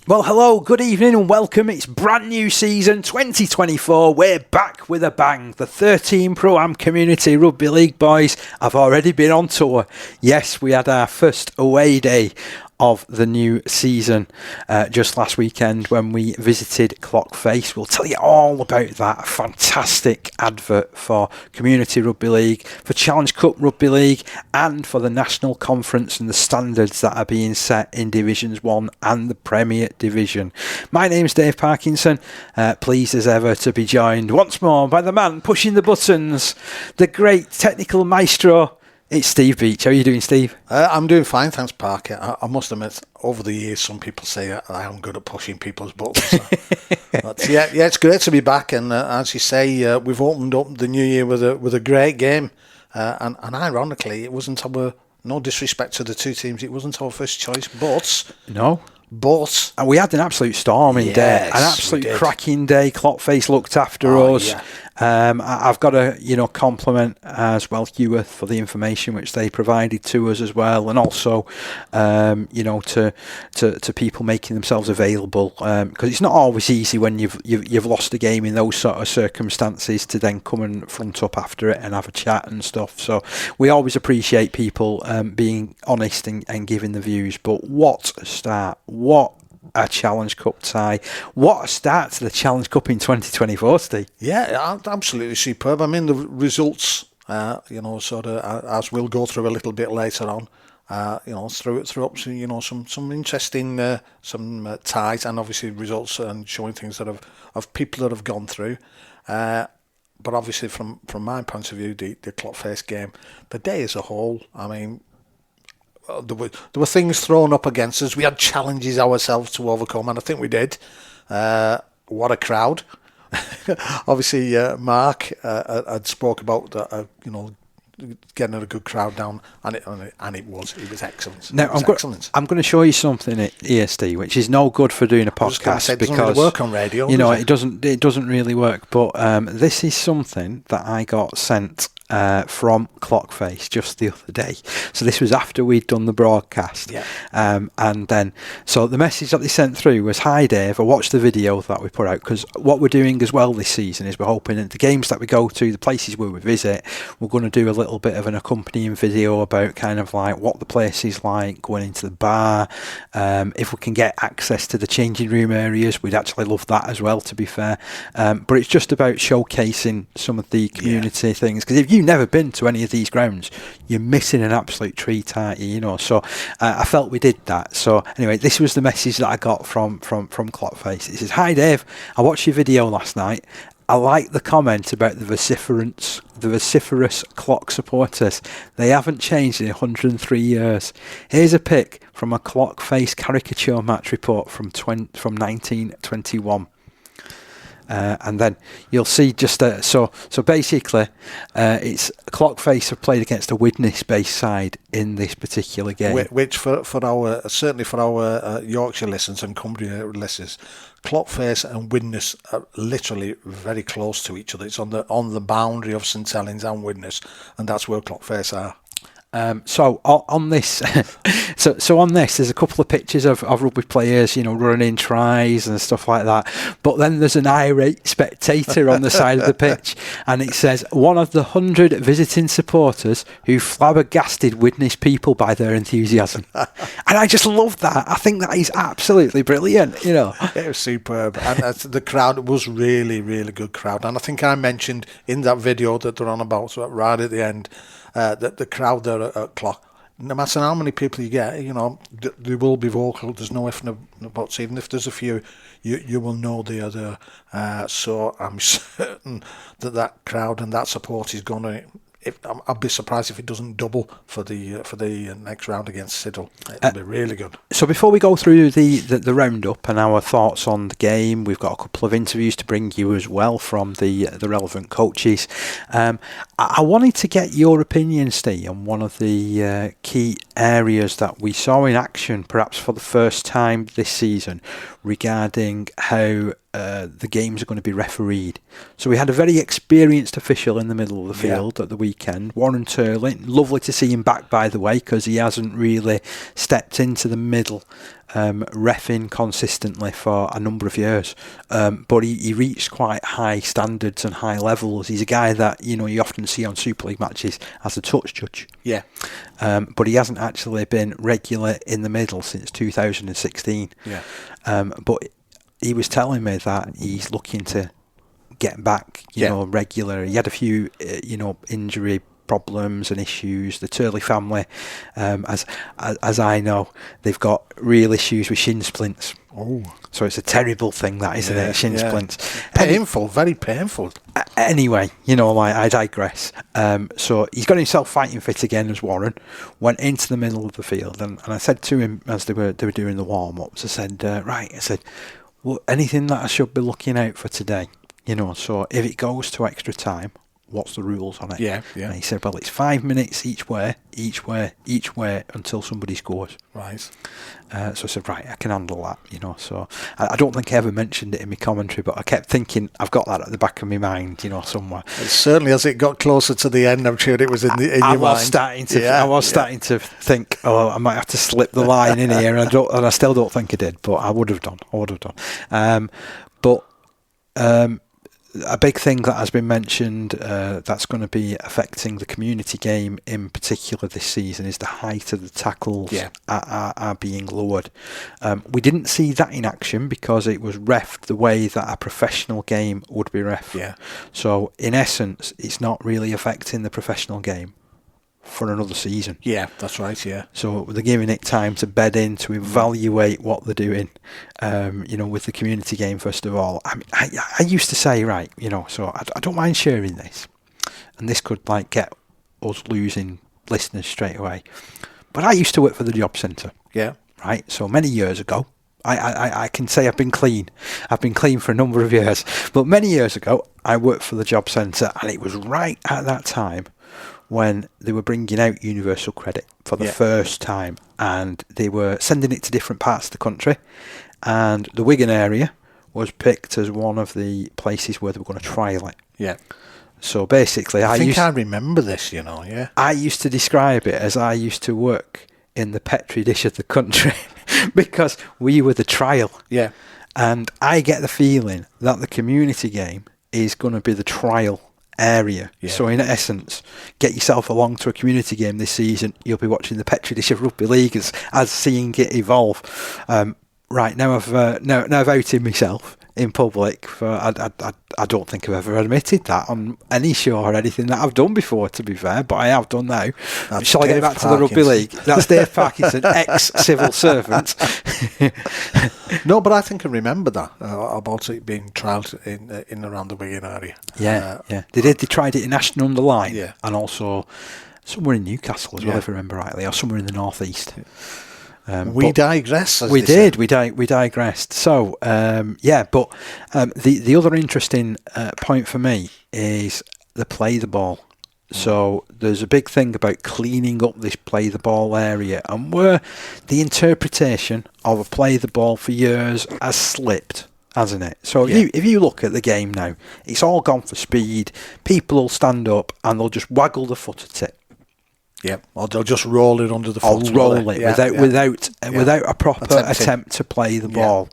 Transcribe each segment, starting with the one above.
Well, hello, good evening and welcome. It's brand new season 2024. We're back with a bang. The 13 Pro-Am Community Rugby League boys have already been on tour. Yes, we had our first away day of the new season just last weekend when we visited Clockface. We'll tell you all about that. A fantastic advert for Community Rugby League, for Challenge Cup Rugby League, and for the National Conference and the standards that are being set in Divisions 1 and the Premier Division. My name's Dave Parkinson, pleased as ever to be joined once more by the man pushing the buttons, the great technical maestro. It's Ste Beech. How are you doing, Steve? I'm doing fine, thanks, Parker. I must admit, over the years, some people say I am good at pushing people's buttons. But yeah, it's great to be back. And as you say, we've opened up the new year with a great game. And ironically, it wasn't no disrespect to the two teams, it wasn't our first choice, but... No. But... And we had an absolute storming day, an absolute cracking day. Clockface looked after us. Yeah. I've got to, compliment as well Heworth for the information which they provided to us as well, and also, to people making themselves available, because it's not always easy when you've lost a game in those sort of circumstances to then come and front up after it and have a chat and stuff. So we always appreciate people being honest and giving the views. But what a start! What a Challenge Cup tie. What a start to the Challenge Cup in 2024, Steve. Yeah, absolutely superb. I mean, the results, sort of, as we'll go through a little bit later on, threw up to, some interesting some ties and obviously results and showing things that of people that have gone through. But obviously from my point of view, the Clockface game, the day as a whole, I mean, there were things thrown up against us. We had challenges ourselves to overcome, and I think we did. What a crowd! Obviously, Mark had spoke about getting a good crowd down, and it was excellent. Now I'm going to show you something at ESD, which is no good for doing a podcast because it doesn't really work on radio. It doesn't really work. But this is something that I got sent from Clockface just the other day. So this was after we'd done the broadcast. Yeah. And then, so the message that they sent through was, "Hi Dave, I watched the video that we put out," because what we're doing as well this season is we're hoping that the games that we go to, the places where we visit, we're going to do a little bit of an accompanying video about kind of like what the place is like, going into the bar. If we can get access to the changing room areas, we'd actually love that as well, to be fair. But it's just about showcasing some of the community things, because if you've never been to any of these grounds, you're missing an absolute treat, aren't you? So I felt we did that. So anyway, this was the message that I got from Clockface. It says, "Hi Dave, I watched your video last night. I like the comment about the vociferous Clock supporters. They haven't changed in 103 years. Here's a pic from a Clockface caricature match report from 1921. And then you'll see just so basically it's Clockface have played against a Widnes-based side in this particular game, which for our Yorkshire listeners and Cumbria listeners, Clockface and Widnes are literally very close to each other. It's on the boundary of St Helens and Widnes, and that's where Clockface are. So on this, so on this, there's a couple of pictures of rugby players, running tries and stuff like that. But then there's an irate spectator on the side of the pitch, and it says, "One of the 100 visiting supporters who flabbergasted Widnes people by their enthusiasm." And I just love that. I think that is absolutely brilliant. It was superb, and the crowd was really, really good crowd. And I think I mentioned in that video that they're on about, so right at the end, that the crowd there at Clock, no matter how many people you get, they will be vocal. There's no ifs and buts. Even if there's a few, you will know they are there. So I'm certain that crowd and that support is going to. I'll be surprised if it doesn't double for the next round against Siddle. It'll be really good. So before we go through the roundup and our thoughts on the game, we've got a couple of interviews to bring you as well from the relevant coaches. I wanted to get your opinion, Steve, on one of the key areas that we saw in action, perhaps for the first time this season, regarding how the games are going to be refereed. So we had a very experienced official in the middle of the field at the weekend, Warren Turley. Lovely to see him back, by the way, because he hasn't really stepped into the middle reffing consistently for a number of years. But he reached quite high standards and high levels. He's a guy that, you often see on Super League matches as a touch judge. Yeah. But he hasn't actually been regular in the middle since 2016. Yeah. But he was telling me that he's looking to get back, regular. He had a few, injury problems and issues. The Turley family, as I know, they've got real issues with shin splints. Oh, so it's a terrible thing, that, isn't it? Shin splints. Painful, very painful. Anyway, I digress. So he's got himself fighting fit again as Warren. Went into the middle of the field, and I said to him as they were doing the warm ups, I said, well, anything that I should be looking out for today, so if it goes to extra time, what's the rules on it? Yeah. And he said, well, it's 5 minutes each way until somebody scores. Right. So I said, right, I can handle that, So I don't think I ever mentioned it in my commentary, but I kept thinking I've got that at the back of my mind, somewhere. Certainly, as it got closer to the end, I'm sure it was in your mind. I was starting to think, I might have to slip the line in here, and I still don't think I did, but I would have done. A big thing that has been mentioned that's going to be affecting the community game in particular this season is the height of the tackles are being lowered. We didn't see that in action because it was reffed the way that a professional game would be reffed. Yeah. So in essence, it's not really affecting the professional game for another season. Yeah, that's right, yeah. So they're giving it time to bed in, to evaluate what they're doing, with the community game first of all. I used to say, right, so I don't mind sharing this, and this could get us losing listeners straight away. But I used to work for the job centre. Yeah. Right, so many years ago. I can say I've been clean. I've been clean for a number of years. But many years ago, I worked for the job centre, and it was right at that time when they were bringing out universal credit for the first time, and they were sending it to different parts of the country, and the Wigan area was picked as one of the places where they were going to trial it. Yeah. So basically, I remember this, yeah. I used to describe it as I used to work in the Petri dish of the country because we were the trial. Yeah. And I get the feeling that the community game is going to be the trial area. Yeah. So in essence, get yourself along to a community game this season. You'll be watching the Petri dish of rugby league as seeing it evolve. Right now, I've outed myself in public for I don't think I've ever admitted that on any show or anything that I've done before, to be fair, but I have done now. Shall I get back to the rugby league? That's Dave Parkinson, ex-civil servant. No, but I think I remember that about it being trialled in around the Wigan area. Yeah. They tried it in Ashton under Lyne, yeah, and also somewhere in Newcastle as well, if I remember rightly, or somewhere in the northeast. We digress. We digressed. So, the other interesting point for me is the play the ball. So there's a big thing about cleaning up this play the ball area, and where the interpretation of a play the ball for years has slipped, hasn't it? So if you look at the game now, it's all gone for speed. People will stand up and they'll just waggle the foot at it. Yeah, or they'll just roll it under the foot. Or roll it without a proper attempt to play the ball.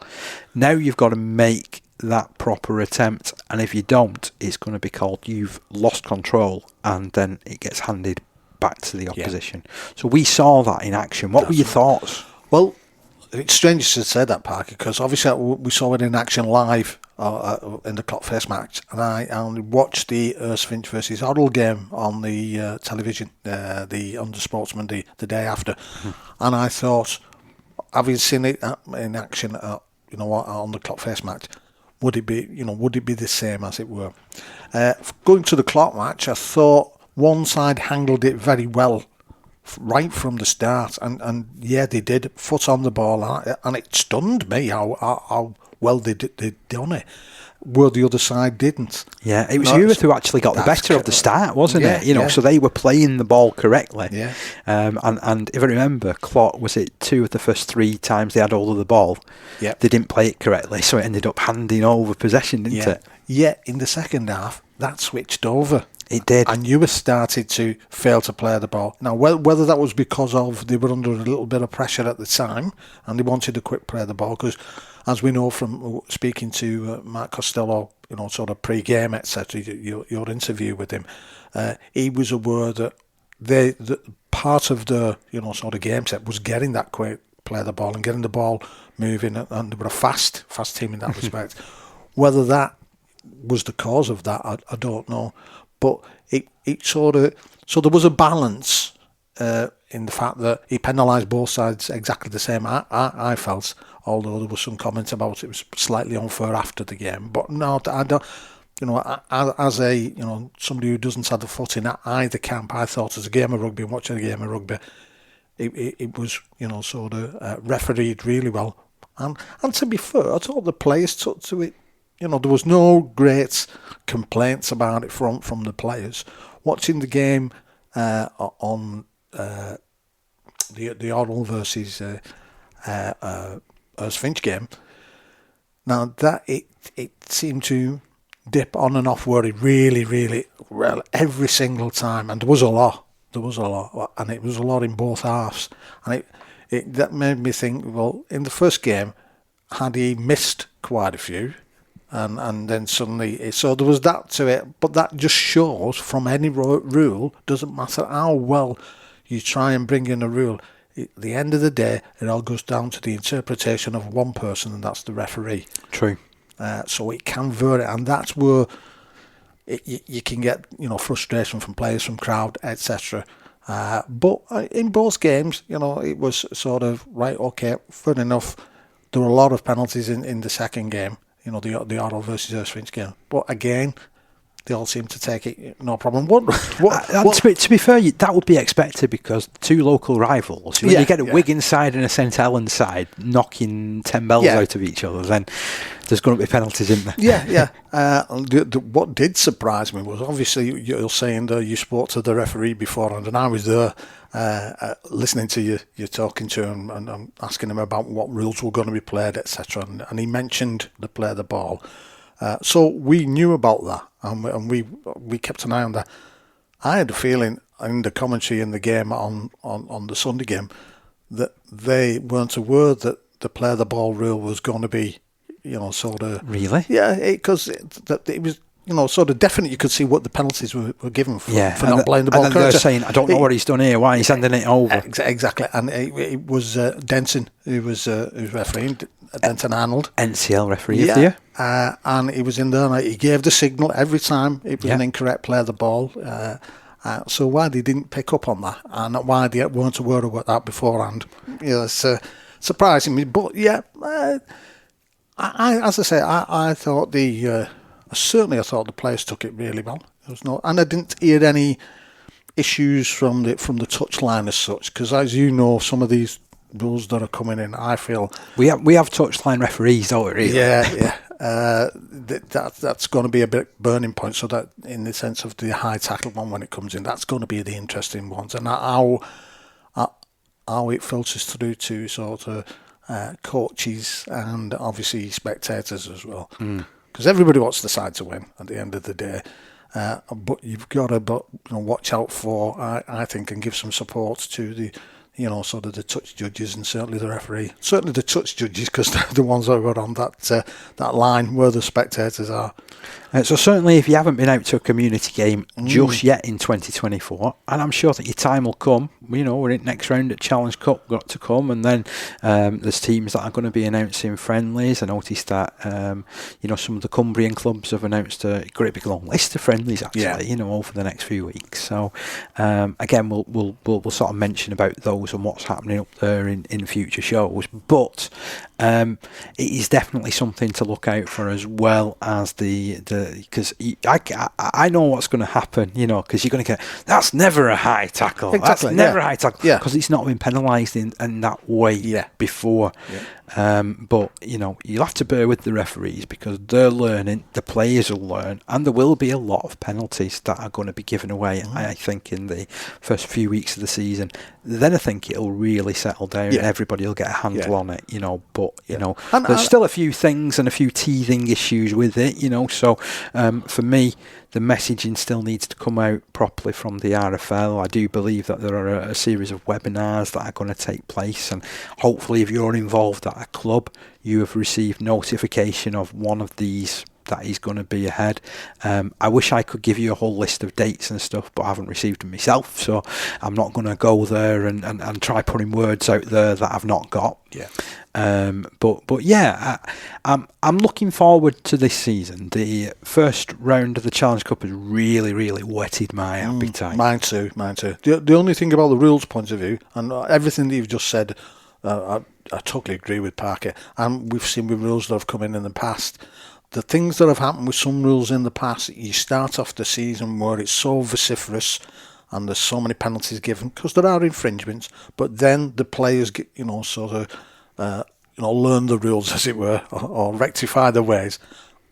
Now you've got to make that proper attempt, and if you don't, it's going to be called you've lost control, and then it gets handed back to the opposition. So we saw that in action. What were your thoughts? Well, it's strange you should say that, Parker, because obviously we saw it in action live in the Clockface match, and I only watched the Finch versus Hoddle game on the television, on the Sportsman the day after, and I thought, having seen it in action, on the Clockface match, would it be the same as it were? Going to the Clock match, I thought one side handled it very well right from the start, and they did, foot on the ball, and it stunned me how well they done it. where the other side didn't. Yeah, it was Heworth who actually got the better of the start, wasn't it? So they were playing the ball correctly. Yeah. And if I remember, Clot, was it 2 of the first 3 times they had hold of the ball? Yeah. They didn't play it correctly, so it ended up handing over possession, didn't it? Yeah, in the second half, that switched over. It did. And Heworth started to fail to play the ball. Now, whether that was because of they were under a little bit of pressure at the time and they wanted to quick play the ball, because as we know from speaking to Mark Costello, sort of pre-game, etc., your interview with him, he was aware that part of the, sort of game set was getting that quick play the ball and getting the ball moving, and they were a fast team in that respect. Whether that was the cause of that, I don't know. But it sort of... So there was a balance in the fact that he penalised both sides exactly the same, I felt, although there was some comments about it was slightly unfair after the game. But no, I don't... as a somebody who doesn't have the foot in either camp, I thought as a game of rugby, and watching a game of rugby, it was sort of refereed really well. And to be fair, I thought the players took to it. There was no great complaints about it from the players. Watching the game on the Oral versus Finch game, now that it seemed to dip on and off where it really well every single time, and there was a lot, and it was a lot in both halves, and that made me think, well, in the first game, had he missed quite a few? And then suddenly, so there was that to it, but that just shows from any rule, doesn't matter how well you try and bring in a rule, at the end of the day, it all goes down to the interpretation of one person, and that's the referee. True. So it can vary, and that's where you can get frustration from players, from crowd, etc. But in both games, it was sort of right. Okay, fair enough. There were a lot of penalties in the second game. The Oral versus Finch game. But again, they all seem to take it no problem. To be fair, that would be expected because 2 local rivals, when you get a Wigan side and a St Helens side knocking 10 bells out of each other, then there's going to be penalties, isn't there? What did surprise me was, obviously, you're saying that you spoke to the referee beforehand, and I was there listening to you talking to him and asking him about what rules were going to be played, etc. And he mentioned the play the ball. So we knew about that, and we kept an eye on that. I had a feeling in the commentary in the game on the Sunday game that they weren't aware that the play the ball rule was going to be, sort of... Really? Yeah, because it was... sort of definite. You could see what the penalties were given for not playing the ball. And then they're saying, I don't know what he's done here. Why he's sending it over? Exactly. And it was Denson who was refereeing, Denton Arnold. NCL referee of the year. And he was in there and he gave the signal every time it was an incorrect play of the ball. So why they didn't pick up on that and why they weren't aware of that beforehand, it's surprising me. But I thought I thought the players took it really well. And I didn't hear any issues from the touchline as such, because as you know, some of these rules that are coming in, I feel we have touchline referees, don't we? Really? Yeah. That's going to be a bit burning point. So that, in the sense of the high tackle one when it comes in, that's going to be the interesting ones, and how it filters through to sort of coaches and obviously spectators as well. Because everybody wants the side to win at the end of the day, but you've got to watch out for, I think, and give some support to the sort of the touch judges and certainly the referee. Certainly the touch judges, because they're the ones that are on that line where the spectators are. So certainly if you haven't been out to a community game just yet in 2024, and I'm sure that your time will come, we're in next round at Challenge Cup, got to come, and then there's teams that are going to be announcing friendlies. I noticed that some of the Cumbrian clubs have announced a great big long list of friendlies actually, over the next few weeks. So again, we'll sort of mention about those and what's happening up there in future shows, but it is definitely something to look out for, as well as because I know what's going to happen, because you're going to get, that's never a high tackle, exactly, that's never a high tackle, because it's not been penalised in that way before. But, you'll have to bear with the referees because they're learning, the players will learn, and there will be a lot of penalties that are going to be given away, I think, in the first few weeks of the season. Then I think it'll really settle down and everybody will get a handle on it, but, there's still a few things and a few teething issues with it, so for me, the messaging still needs to come out properly from the RFL. I do believe that there are a series of webinars that are going to take place, and hopefully if you're involved at a club, you have received notification of one of these that is going to be ahead. I wish I could give you a whole list of dates and stuff, but I haven't received them myself, so I'm not going to go there and try putting words out there that I've not got. Yeah. But yeah, I'm looking forward to this season. The first round of the Challenge Cup has really, really whetted my appetite. Mine too. The only thing about the rules point of view, and everything that you've just said, I totally agree with Parker, and we've seen with rules that have come in the past. The things that have happened with some rules in the past, you start off the season where it's so vociferous and there's so many penalties given because there are infringements, but then the players get, learn the rules, as it were, or rectify their ways,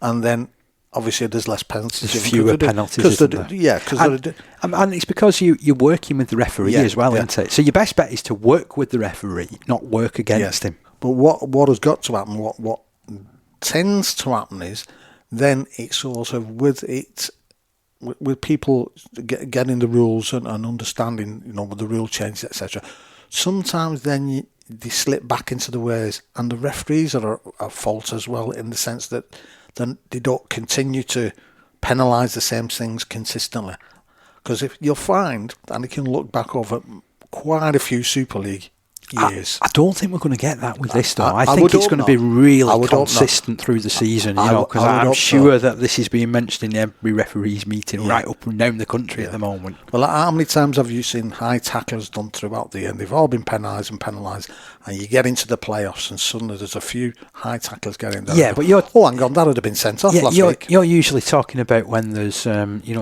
and then obviously there's less penalties. There's fewer penalties, isn't there? Yeah, and it's because you're working with the referee as well, isn't it? So your best bet is to work with the referee, not work against him. But what has got to happen, what tends to happen is then it's also with people getting the rules and understanding, with the rule changes, etc. Sometimes then they slip back into the ways, and the referees are at fault as well, in the sense that then they don't continue to penalise the same things consistently. Because if you'll find, and you can look back over quite a few Super League years. I don't think we're going to get that with this, though. I think it's going to be really consistent through the season, because I'm sure that this is being mentioned in every referee's meeting right up and down the country at the moment. Well, how many times have you seen high tacklers done throughout the year? They've all been penalised, and you get into the playoffs and suddenly there's a few high tacklers getting there. Yeah, but you're... Oh, hang on, that would have been sent off last week. You're usually talking about when there's,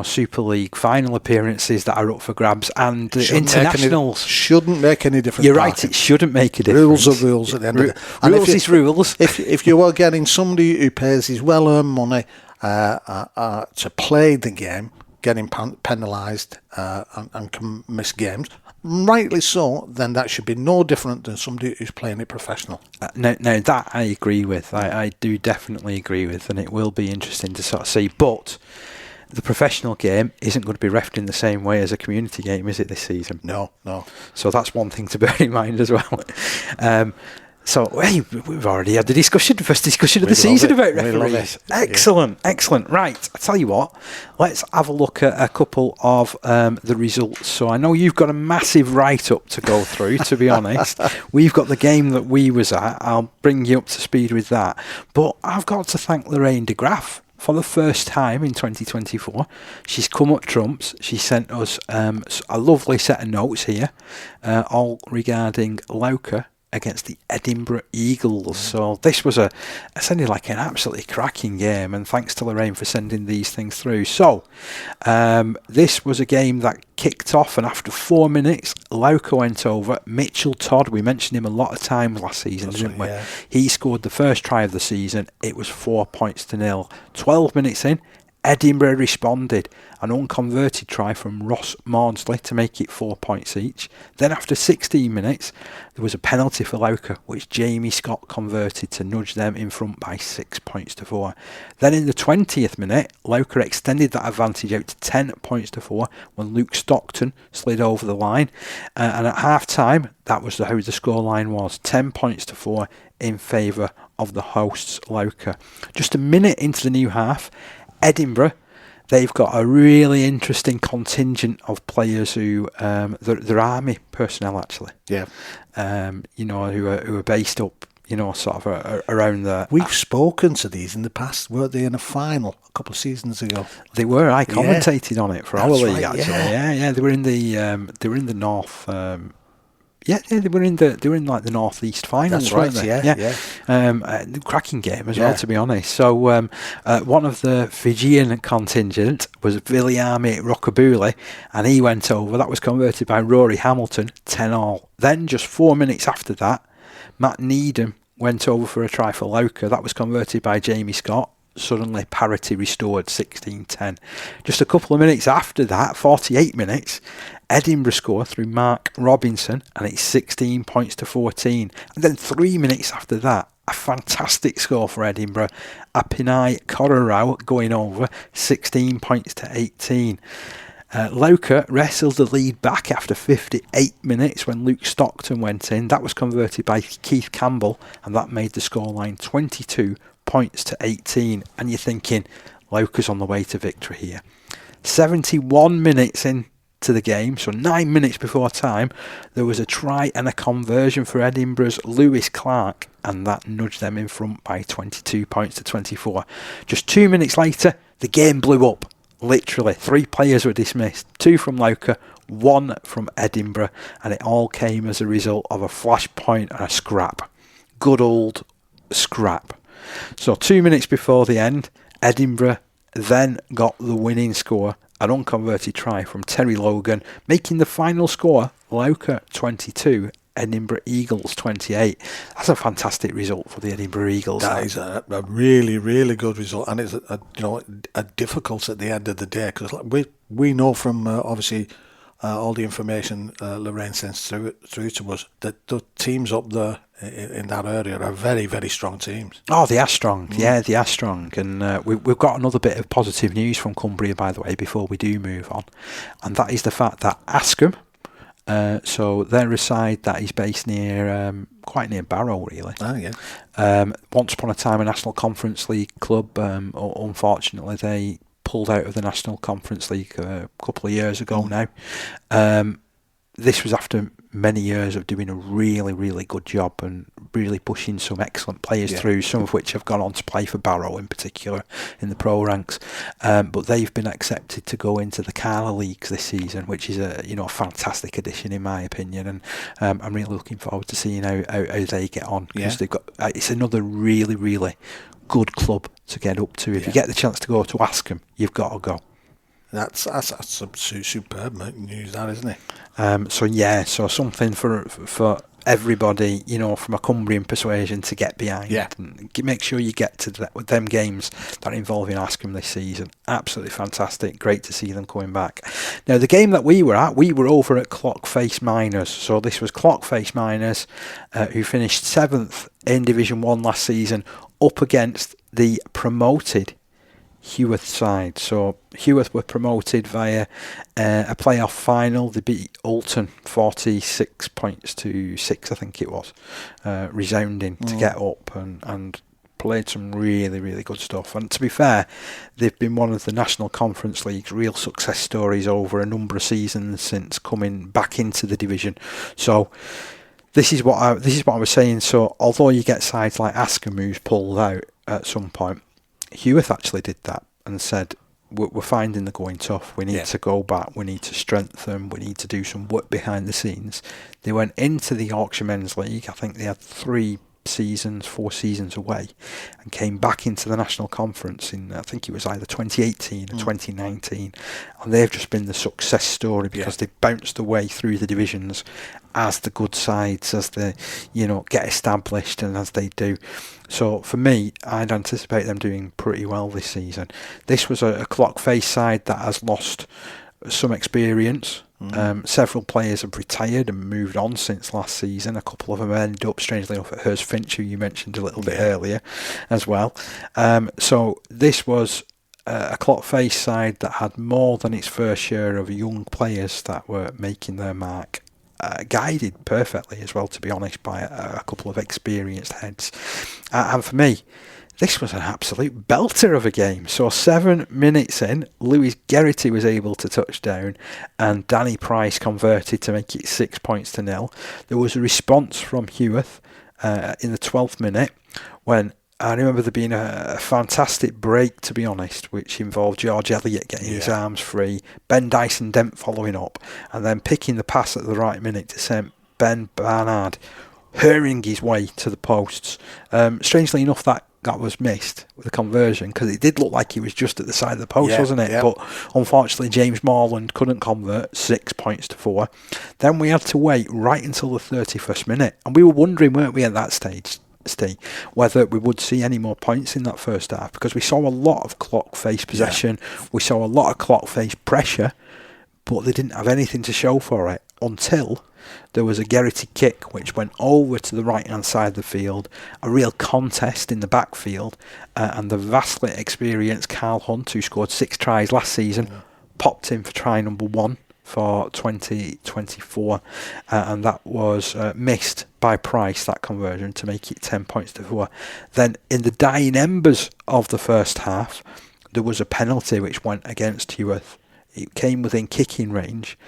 Super League final appearances that are up for grabs and internationals. Shouldn't make any difference. You're right, it shouldn't make a difference. Rules are rules at the end of the day. Rules is rules. If you are getting somebody who pays his well-earned money to play the game, getting penalised and can miss games, rightly so, then that should be no different than somebody who's playing it professional. Now that I agree with. I do definitely agree with, and it will be interesting to sort of see. But the professional game isn't going to be refed in the same way as a community game, is it, this season? No. So that's one thing to bear in mind as well. So we've already had the first discussion of the season about referees. Excellent. Right, I tell you what, let's have a look at a couple of the results. So I know you've got a massive write-up to go through, to be honest. We've got the game that we was at. I'll bring you up to speed with that. But I've got to thank Lorraine de Graaf. For the first time in 2024, she's come up trumps. She sent us a lovely set of notes here, all regarding Lauker against the Edinburgh Eagles. So this was it sounded like an absolutely cracking game, and thanks to Lorraine for sending these things through. So this was a game that kicked off, and after 4 minutes, Lauker went over. Mitchell Todd, we mentioned him a lot of times last season, didn't we? Yeah. He scored the first try of the season. It was 4-0. 12 minutes in, Edinburgh responded. An unconverted try from Ross Maudsley to make it 4 points each. Then after 16 minutes, there was a penalty for Lauker, which Jamie Scott converted to nudge them in front by 6-4. Then in the 20th minute, Lauker extended that advantage out to 10-4 when Luke Stockton slid over the line. And at half-time, that was how the scoreline was, 10-4 in favour of the hosts, Lauker. Just a minute into the new half, Edinburgh, they've got a really interesting contingent of players who they're army personnel actually. Yeah. Who are based up, sort of around the. We've spoken to these in the past, weren't they? In a final a couple of seasons ago. They were. I commentated on it for our league actually. Yeah. They were in the north. They were in like the northeast finals. That's right. Yeah. Cracking game as well, to be honest. So one of the Fijian contingent was Viliami Rockabuli, and he went over. That was converted by Rory Hamilton, 10-all. Then just 4 minutes after that, Matt Needham went over for a try for Lauker. That was converted by Jamie Scott. Suddenly parity restored, 16-10. Just a couple of minutes after that, 48 minutes, Edinburgh score through Mark Robinson, and it's 16 points to 14. And then 3 minutes after that, a fantastic score for Edinburgh. Apinai Kororau going over, 16 points to 18. Lauker wrestled the lead back after 58 minutes when Luke Stockton went in. That was converted by Keith Campbell, and that made the scoreline 22 points to 18. And you're thinking, Lauker's on the way to victory here. 71 minutes into the game, so 9 minutes before time, there was a try and a conversion for Edinburgh's Lewis Clark, and that nudged them in front by 22 points to 24. Just 2 minutes later, the game blew up. Literally, 3 players were dismissed, 2 from Lauker, 1 from Edinburgh, and it all came as a result of a flashpoint and a scrap. Good old scrap. So 2 minutes before the end, Edinburgh then got the winning score, an unconverted try from Terry Logan, making the final score Lauker 22, Edinburgh Eagles 28. That's a fantastic result for the Edinburgh Eagles. That is a really, really good result, and it's a difficult at the end of the day, because we know from obviously all the information Lorraine sends through to us that the teams up there in that area are very, very strong teams. Oh, they are strong. Yeah, they are strong. And we've got another bit of positive news from Cumbria, by the way, before we do move on. And that is the fact that Askham, so they're a side that is based near, quite near Barrow, really. Oh, yeah. Once upon a time, a National Conference League club. Unfortunately, they pulled out of the National Conference League a couple of years ago now. This was after many years of doing a really, really good job and really pushing some excellent players through, some of which have gone on to play for Barrow in particular in the pro ranks. But they've been accepted to go into the Carla Leagues this season, which is a fantastic addition in my opinion. And I'm really looking forward to seeing how they get on, because they've got it's another really, really good club to get up to. If you get the chance to go to Askham, you've got to go. That's superb news, that, isn't it? So something for everybody, from a Cumbrian persuasion to get behind. Yeah. And make sure you get to them games that are involving Askham this season. Absolutely fantastic. Great to see them coming back. Now, the game that we were at, we were over at Clockface Miners. So this was Clockface Miners, who finished 7th in Division 1 last season, up against the promoted Heworth side. So Heworth were promoted via a playoff final. They beat Alton 46 points to 6, I think it was, resounding to get up, and played some really, really good stuff. And to be fair, they've been one of the National Conference League's real success stories over a number of seasons since coming back into the division. So this is what I was saying. So although you get sides like Askham who's pulled out at some point, Heworth actually did that and said, we're finding the going tough, we need to go back, we need to strengthen, we need to do some work behind the scenes. They went into the Yorkshire Men's League, I think they had 4 seasons away, and came back into the National Conference in, I think it was either 2018 or 2019, and they've just been the success story because they've bounced their way through the divisions as the good sides, as they get established, and as they do. So for me, I'd anticipate them doing pretty well this season. This was a Clockface side that has lost some experience. Several players have retired and moved on since last season. A couple of them ended up, strangely enough, at Hurst Finch, who you mentioned a little bit earlier as well. So this was a Clockface side that had more than its fair share of young players that were making their mark. Guided perfectly as well, to be honest, by a couple of experienced heads. And for me, this was an absolute belter of a game. So 7 minutes in, Lewis Geraghty was able to touch down, and Danny Price converted to make it 6 points to 0. There was a response from Heworth in the 12th minute, when I remember there being a fantastic break, to be honest, which involved George Elliott getting his arms free, Ben Dyson-Dent following up, and then picking the pass at the right minute to send Ben Barnard hurrying his way to the posts. Strangely enough, that was missed with the conversion, because it did look like he was just at the side of the post, wasn't it? But unfortunately, James Morland couldn't convert, 6 points to 4. Then we had to wait right until the 31st minute, and we were wondering, weren't we, at that stage, Steve, whether we would see any more points in that first half, because we saw a lot of clock face possession, we saw a lot of clock face pressure, but they didn't have anything to show for it until there was a Geraghty kick which went over to the right hand side of the field, a real contest in the backfield, and the vastly experienced Carl Hunt, who scored 6 tries last season, popped in for try number 1 for 2024, and that was missed by Price, that conversion, to make it 10 points to 4. Then in the dying embers of the first half, there was a penalty which went against Heworth. It came within kicking range,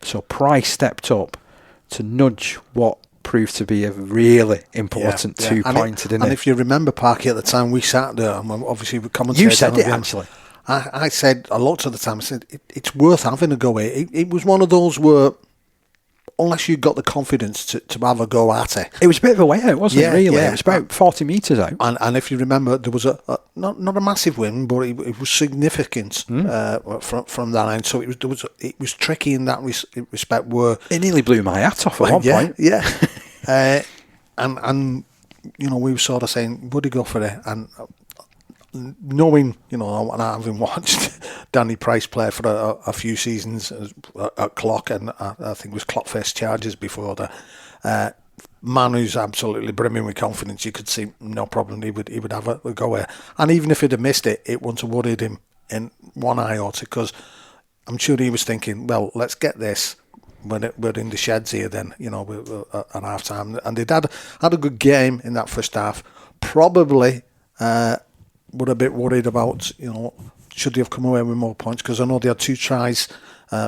so Price stepped up to nudge what proved to be a really important 2-pointer, didn't it? And if you remember, Parky, at the time we sat there, and obviously we commentated. You said it, actually. I said a lot of the time, I said, it's worth having a go at it. It was one of those where, unless you got the confidence to have a go at it. It was a bit of a way out, wasn't it, really? Yeah. It was about 40 metres out. And if you remember, there was not a massive win, but it was significant from that end. So it was tricky in that respect. Where it nearly blew my hat off at one point. Yeah. And we were sort of saying, would he go for it? And knowing, and having watched Danny Price play for a few seasons at Clock, and I think it was Clockface Chargers before that, man who's absolutely brimming with confidence, you could see no problem he would have a go at. And even if he'd have missed it, it wouldn't have worried him in one iota, because I'm sure he was thinking, well, let's get this when we're in the sheds here then, at half time. And they'd had a good game in that first half. Probably were a bit worried about, should they have come away with more points? Because I know they had 2 tries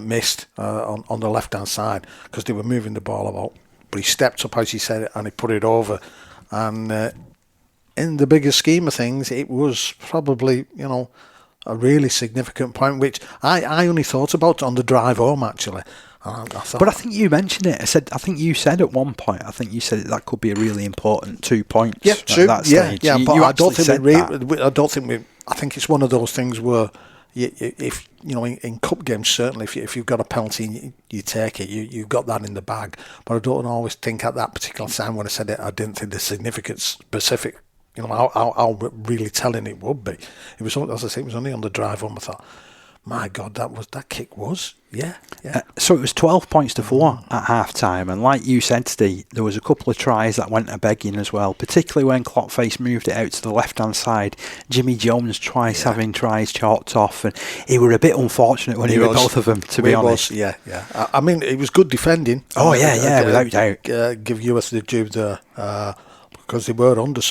missed on the left-hand side because they were moving the ball about. But he stepped up, as he said, and he put it over. And in the bigger scheme of things, it was probably, a really significant point, which I only thought about on the drive home, actually. But I think you mentioned it. I think you said at one point, that could be a really important 2 points. Yeah, true. At that stage. Yeah, you but I don't think I think it's one of those things where, if in cup games, certainly, if you've got a penalty, you take it. You've got that in the bag. But I don't always think at that particular time when I said it, I didn't think the significant specific. How really telling it would be. It was, as I say, it was only on the drive home. I thought, my God, that kick was, yeah. So it was 12 points to 4 at half time, and like you said, Steve, there was a couple of tries that went a begging as well, particularly when Clockface moved it out to the left hand side. Jimmy Jones twice having tries chalked off, and he were a bit unfortunate when he hit both of them, to be honest. Yeah. I mean, it was good defending. Oh yeah, without doubt. Give Heworth the due there. Because they were under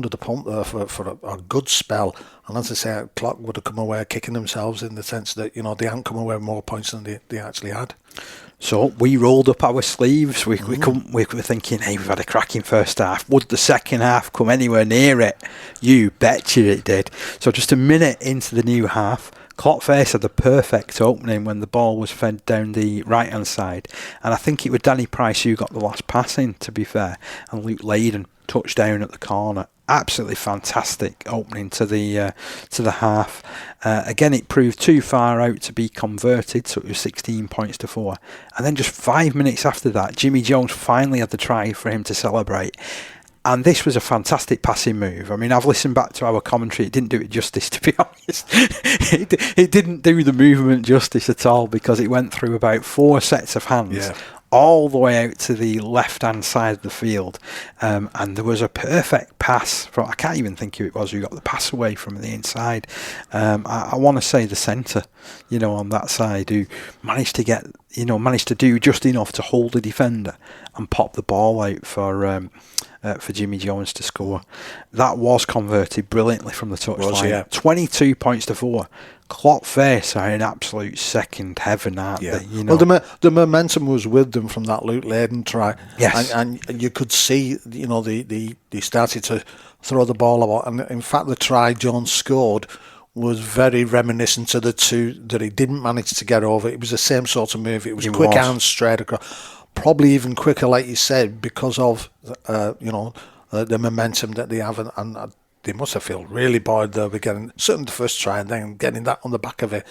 the pump there for a good spell, and as I say, Clock would have come away kicking themselves in the sense that they hadn't come away with more points than they actually had. So we rolled up our sleeves. We were thinking, hey, we've had a cracking first half. Would the second half come anywhere near it? You betcha it did. So just a minute into the new half, Clockface had the perfect opening when the ball was fed down the right hand side, and I think it was Danny Price who got the last pass in, to be fair, and Luke Layden touchdown at the corner. Absolutely fantastic opening to the half. Again, it proved too far out to be converted, so it was 16 points to 4. And then just 5 minutes after that, Jimmy Jones finally had the try for him to celebrate. And this was a fantastic passing move. I mean, I've listened back to our commentary. It didn't do it justice, to be honest. It didn't do the movement justice at all, because it went through about 4 sets of hands. All the way out to the left-hand side of the field, and there was a perfect pass from, I can't even think who it was who got the pass away from the inside. I want to say the centre, on that side, who managed to do just enough to hold the defender and pop the ball out for Jimmy Jones to score. That was converted brilliantly from the touchline. 22 points to 4. Clockface are in absolute second heaven, aren't they? Well, the momentum was with them from that Luke Layden try. Yes. And you could see, they started to throw the ball about. And in fact, the try Jones scored was very reminiscent of the 2 that he didn't manage to get over. It was the same sort of move. It was quick hands straight across. Probably even quicker, like you said, because of, the momentum that they have. And they must have felt really bored there with getting certainly the first try and then getting that on the back of it,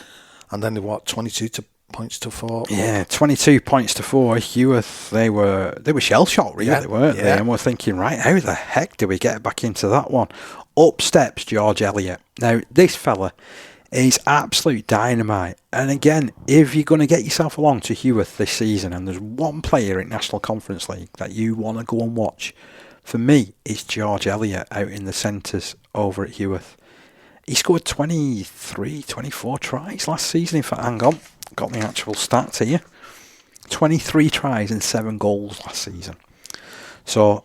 and then they 22 points to 4. Yeah, 22 points to 4. Heworth, they were shell shocked, really, weren't they? And we're thinking, right, how the heck do we get back into that one? Up steps George Elliott. Now, this fella is absolute dynamite. And again, if you're going to get yourself along to Heworth this season, and there's one player in National Conference League that you want to go and watch, for me, it's George Elliott out in the centres over at Heworth. He scored 23, 24 tries last season. In fact, hang on, got the actual stats here. 23 tries and 7 goals last season. So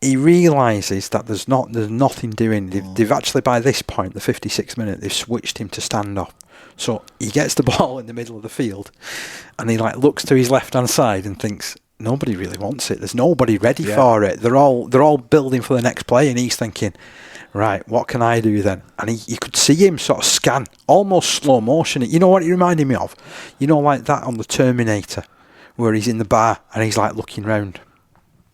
he realises that there's nothing doing. They've actually, by this point, the 56th minute, they've switched him to stand up. So he gets the ball in the middle of the field, and he looks to his left hand side and thinks, nobody really wants it. There's nobody ready for it. They're all building for the next play, and he's thinking, right, what can I do then? And you could see him sort of scan, almost slow motion. You know what it reminded me of? You know, like that on the Terminator, where he's in the bar and he's like looking round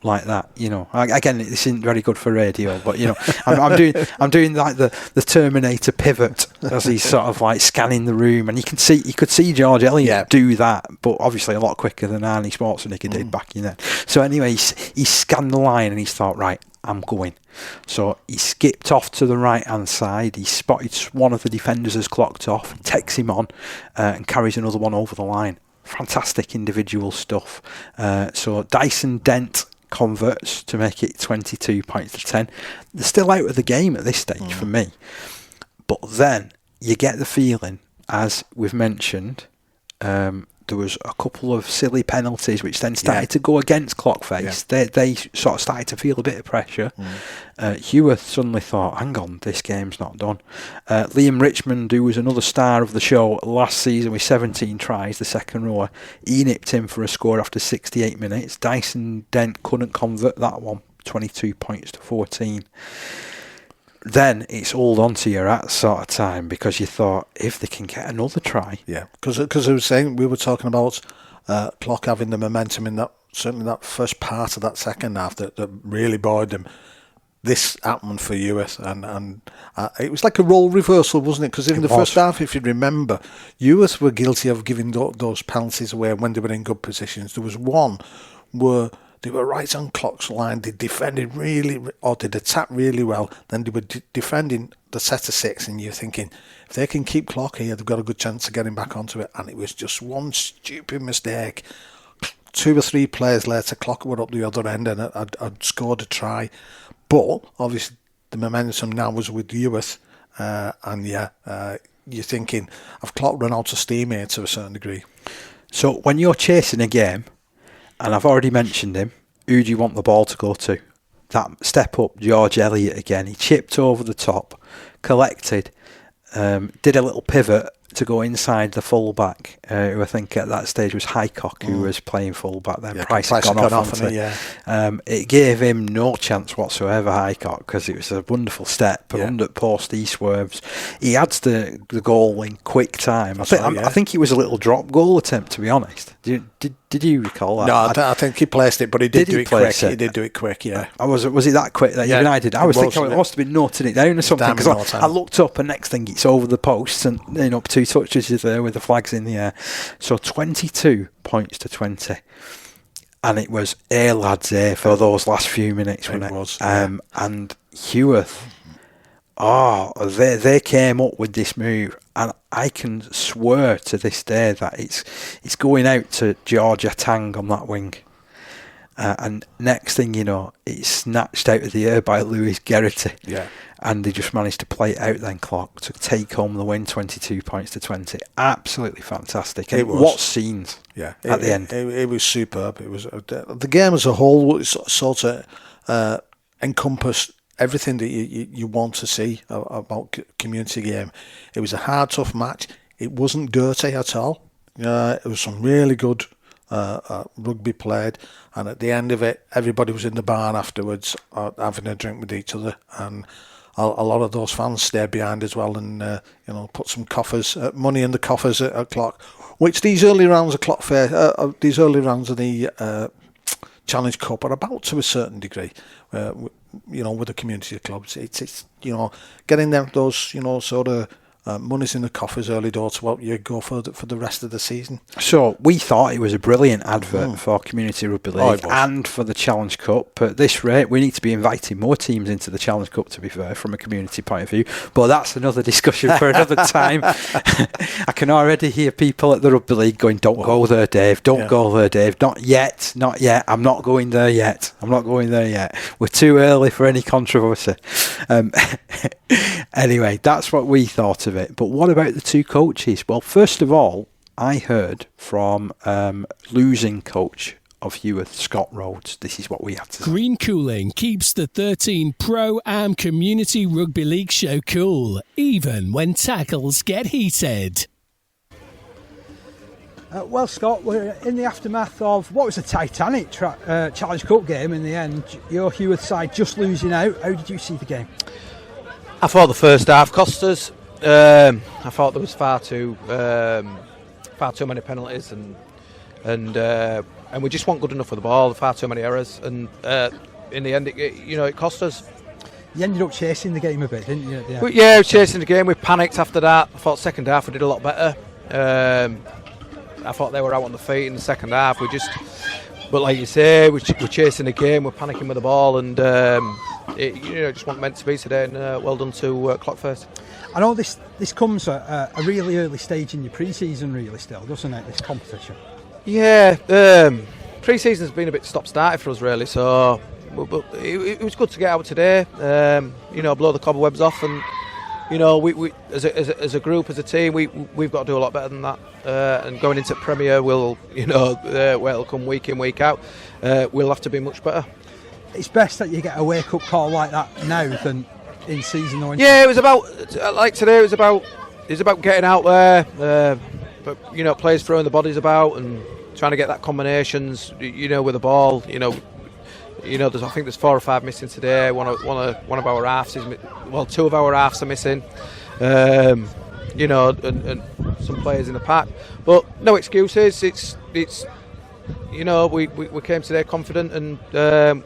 like that. You know, again, this isn't very good for radio, but you know, I'm doing like the Terminator pivot as he's sort of like scanning the room, and you could see George Elliott do that, but obviously a lot quicker than Arnie Schwarzenegger did back in then. So anyway, he scanned the line and he thought, right, I'm going. So he skipped off to the right hand side. He spotted one of the defenders as clocked off, takes him on, and carries another one over the line. Fantastic individual stuff. So Dyson Dent converts to make it 22 points to 10. They're still out of the game at this stage for me. But then you get the feeling, as we've mentioned, there was a couple of silly penalties which then started to go against Clockface. They sort of started to feel a bit of pressure. Heworth suddenly thought, hang on, this game's not done. Liam Richmond, who was another star of the show last season with 17 tries, the second rower, he nipped in for a score after 68 minutes. Dyson Dent couldn't convert that one, 22 points to 14. Then it's hold on to your at sort of time, because you thought, if they can get another try. Yeah, because I was saying, we were talking about Clock having the momentum in that, certainly that first part of that second half that really buoyed them. This happened for Heworth, and it was like a role reversal, wasn't it? Because in the first half, if you remember, Heworth were guilty of giving those penalties away when they were in good positions. There was one where they were right on Clock's line. They defended they'd attacked really well. Then they were defending the set of 6, and you're thinking, if they can keep Clock here, they've got a good chance of getting back onto it. And it was just one stupid mistake. 2 or 3 players later, Clock were up the other end and I'd scored a try. But obviously, the momentum now was with Heworth, and you're thinking, I've Clock run out of steam here to a certain degree. So when you're chasing a game, and I've already mentioned him, who do you want the ball to go to? That step up, George Elliott again. He chipped over the top, collected, did a little pivot to go inside the fullback, who I think at that stage was Highcock, who was playing fullback then. Price had gone off it. It gave him no chance whatsoever, Highcock, because it was a wonderful step, under post, he swerves. He adds the goal in quick time. I think it was a little drop goal attempt, to be honest. Did you recall that? No, I think he placed it, but he did do it quick. He did do it quick, yeah. Was it that quick that United? I was thinking it must have been noting it down or something, because I looked up and next thing it's over the posts and up 2 touches is there with the flags in the air. So 22 points to 20. And it was lads for those last few minutes, wasn't it? It was. And Heworth, they came up with this move, and I can swear to this day that it's going out to George Atang on that wing. And next thing you know, it's snatched out of the air by Lewis Geraghty. Yeah. And they just managed to play it out then, Clock, to take home the win, 22 points to 20. Absolutely fantastic. And what scenes at the end. It was superb. It was the game as a whole sort of encompassed everything that you want to see about community game. It was a hard, tough match. It wasn't dirty at all. It was some really good rugby played, and at the end of it, everybody was in the barn afterwards having a drink with each other, and a lot of those fans stayed behind as well, and put some money in the coffers at Clock, which these early rounds of Clock Fair, these early rounds of the Challenge Cup are about to a certain degree. With the community clubs, it's getting them those sort of money's in the coffers early doors to help you go for the rest of the season. So we thought it was a brilliant advert for Community Rugby League and for the Challenge Cup. At this rate, we need to be inviting more teams into the Challenge Cup, to be fair, from a community point of view. But that's another discussion for another time. I can already hear people at the Rugby League going, don't go there, Dave. Don't go there, Dave. Not yet. Not yet. I'm not going there yet. We're too early for any controversy. Anyway, that's what we thought of it. But what about the two coaches? Well, first of all, I heard from losing coach of Heworth, Scott Rhodes. This is what we had to say. Green cooling keeps the 13 Pro-Am Community Rugby League show cool, even when tackles get heated. Well, Scott, we're in the aftermath of what was a titanic Challenge Cup game in the end. Your Heworth side just losing out. How did you see the game? I thought the first half cost us. I thought there was far too many penalties, and we just weren't good enough with the ball. Far too many errors, and in the end, it cost us. You ended up chasing the game a bit, didn't you? Yeah, chasing the game. We panicked after that. I thought second half we did a lot better. I thought they were out on the feet in the second half. But like you say, we're chasing the game. We're panicking with the ball, and it just wasn't meant to be today. And well done to Clock First. I know this comes at a really early stage in your pre-season, really, still, doesn't it? This competition. Yeah, pre-season's been a bit stop-started for us, really. So, but it was good to get out today. Blow the cobwebs off, and we as a group, as a team, we've got to do a lot better than that. And going into Premier, where it'll come week in, week out, we'll have to be much better. It's best that you get a wake-up call like that now than in season or it was about like today. It was about getting out there, but players throwing the bodies about and trying to get that combinations, with the ball. I think there's 4 or 5 missing today. One of our halves two of our halves are missing. And some players in the pack, but no excuses. It's we came today confident, and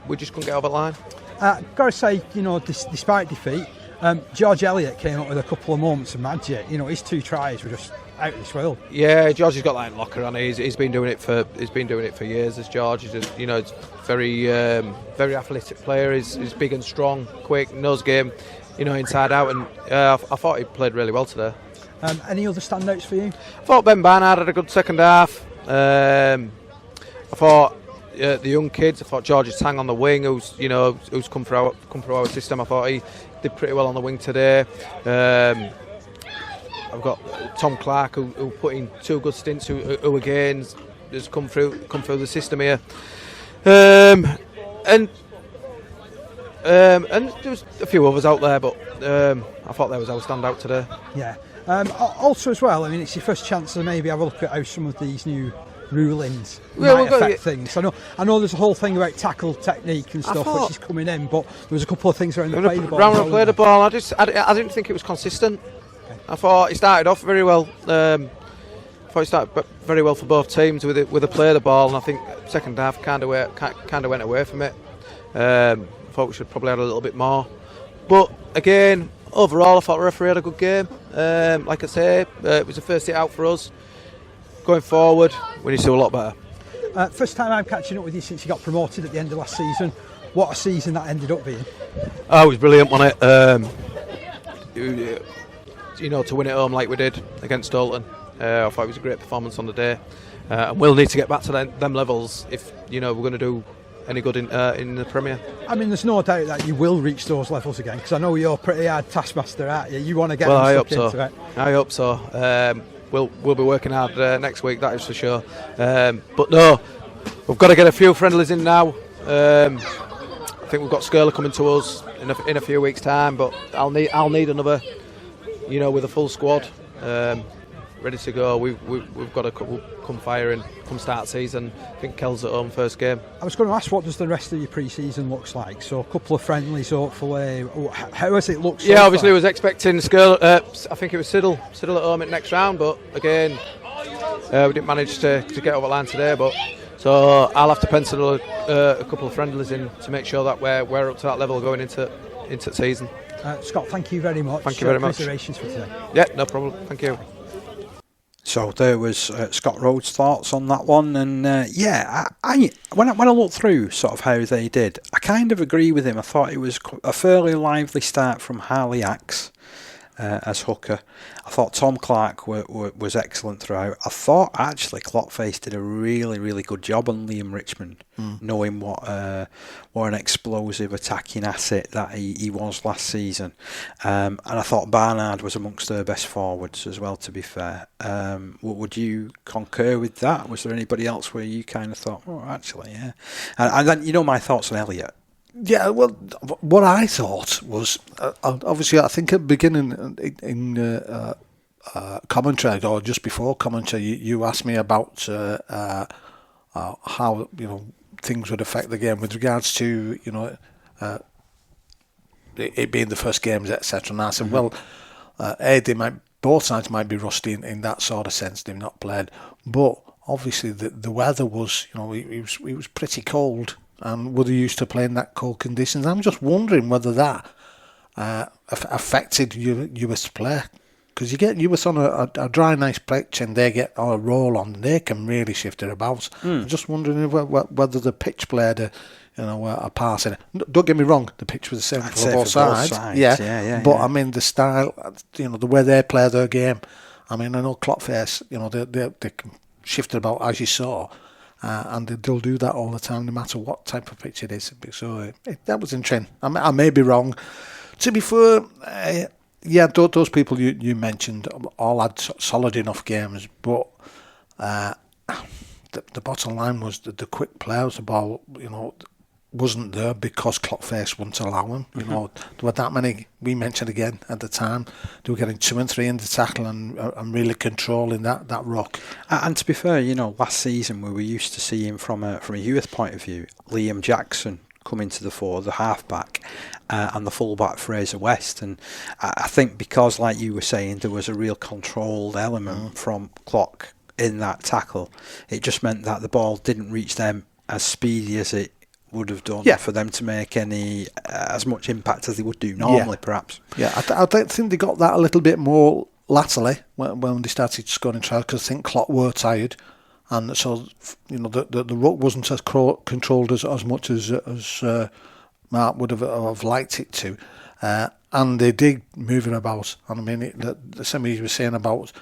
we just couldn't get over the line. Got to say, despite defeat, George Elliott came up with a couple of moments of magic. His 2 tries were just out of this world. Yeah, George has got that locker on. He's been doing it for years. As George, he's very very athletic player. He's big and strong, quick, knows game, inside out. And I thought he played really well today. Any other standouts for you? I thought Ben Barnard had a good second half. I thought the young kids. I thought George's Tang on the wing, who's come through our system. I thought he did pretty well on the wing today. I've got Tom Clark who put in 2 good stints. Who again has come through the system here. And there was a few others out there, but I thought there was our standout today. Yeah. Also as well, it's your first chance to maybe have a look at how some of these new rulings might affect things. I know there's a whole thing about tackle technique and stuff which is coming in, but there was a couple of things around the play the ball. Around the play the ball, I didn't think it was consistent. Okay. I thought he started off very well. I thought he started very well for both teams with the play of the ball, and I think second half kind of went away from it. I thought we should probably add a little bit more, but again, overall, I thought the referee had a good game. Like I say, it was the first hit out for us. Going forward, we need to do a lot better. First time I'm catching up with you since you got promoted at the end of last season. What a season that ended up being. Oh, it was brilliant, wasn't it? To win it home like we did against Dalton. I thought it was a great performance on the day. And we'll need to get back to them levels if we're going to do any good in the Premier. There's no doubt that you will reach those levels again, because I know you're a pretty hard taskmaster, aren't you? You want to get into it. I hope so. We'll be working hard next week, that is for sure. But no, we've got to get a few friendlies in now. I think we've got Skirler coming to us in a few weeks' time, but I'll need another, with a full squad ready to go. We've got to come firing come start season. I think Kel's at home first game. I was going to ask, what does the rest of your pre-season looks like? So a couple of friendlies hopefully. How has it looked? Yeah, obviously I was expecting Skirler. I think it was Siddle at home in next round, but again we didn't manage to get over the line today. But so I'll have to pencil a couple of friendlies in to make sure that we're up to that level going into the season. Scott, thank you very much. Thank you very much. Considerations for today. Yeah, no problem. Thank you. So there was Scott Rhodes' thoughts on that one, and when I looked through sort of how they did, I kind of agree with him. I thought it was a fairly lively start from Harley Axe as hooker. I thought Tom Clark was excellent throughout. I thought actually Clockface did a really, really good job on Liam Richmond, knowing what an explosive attacking asset that he was last season. And I thought Barnard was amongst their best forwards as well, to be fair. Would you concur with that? Was there anybody else where you kind of thought, oh, actually, yeah? And then, my thoughts on Elliott. Yeah, well, what I thought was, obviously, I think at the beginning in commentary, or just before commentary, you asked me about how, things would affect the game with regards to, it being the first games, etc. And I said, well, both sides might be rusty in that sort of sense. They've not played, but obviously the weather was, it was pretty cold. And were they used to playing that cold conditions? I'm just wondering whether that affected US play. Because you get US on a dry, nice pitch and they get on a roll on, they can really shift it about. I'm just wondering whether the pitch played a part in it. Don't get me wrong, the pitch was the same for both sides. Yeah. But I mean, the style, the way they play their game. I mean, I know Clockface, they can shift it about as you saw. And they'll do that all the time, no matter what type of pitch it is. So that was interesting. I may be wrong. To be fair, those people you mentioned all had solid enough games, but the bottom line was that the quick players, the ball, wasn't there because Clockface wouldn't allow them. There were that many, we mentioned again at the time, they were getting 2 and 3 in the tackle and really controlling that ruck. And to be fair, last season we were used to seeing from a Heworth point of view, Liam Jackson come into the fore, the halfback, and the fullback Fraser West. And I think because, like you were saying, there was a real controlled element from Clock in that tackle, it just meant that the ball didn't reach them as speedy as it would have done for them to make any as much impact as they would do normally, perhaps. Yeah, I don't think they got that a little bit more latterly when they started scoring tries, because I think Clock were tired, and so the ruck wasn't as controlled as much as Mark would have liked it to, and they did move it about. And I mean, the same as you were saying about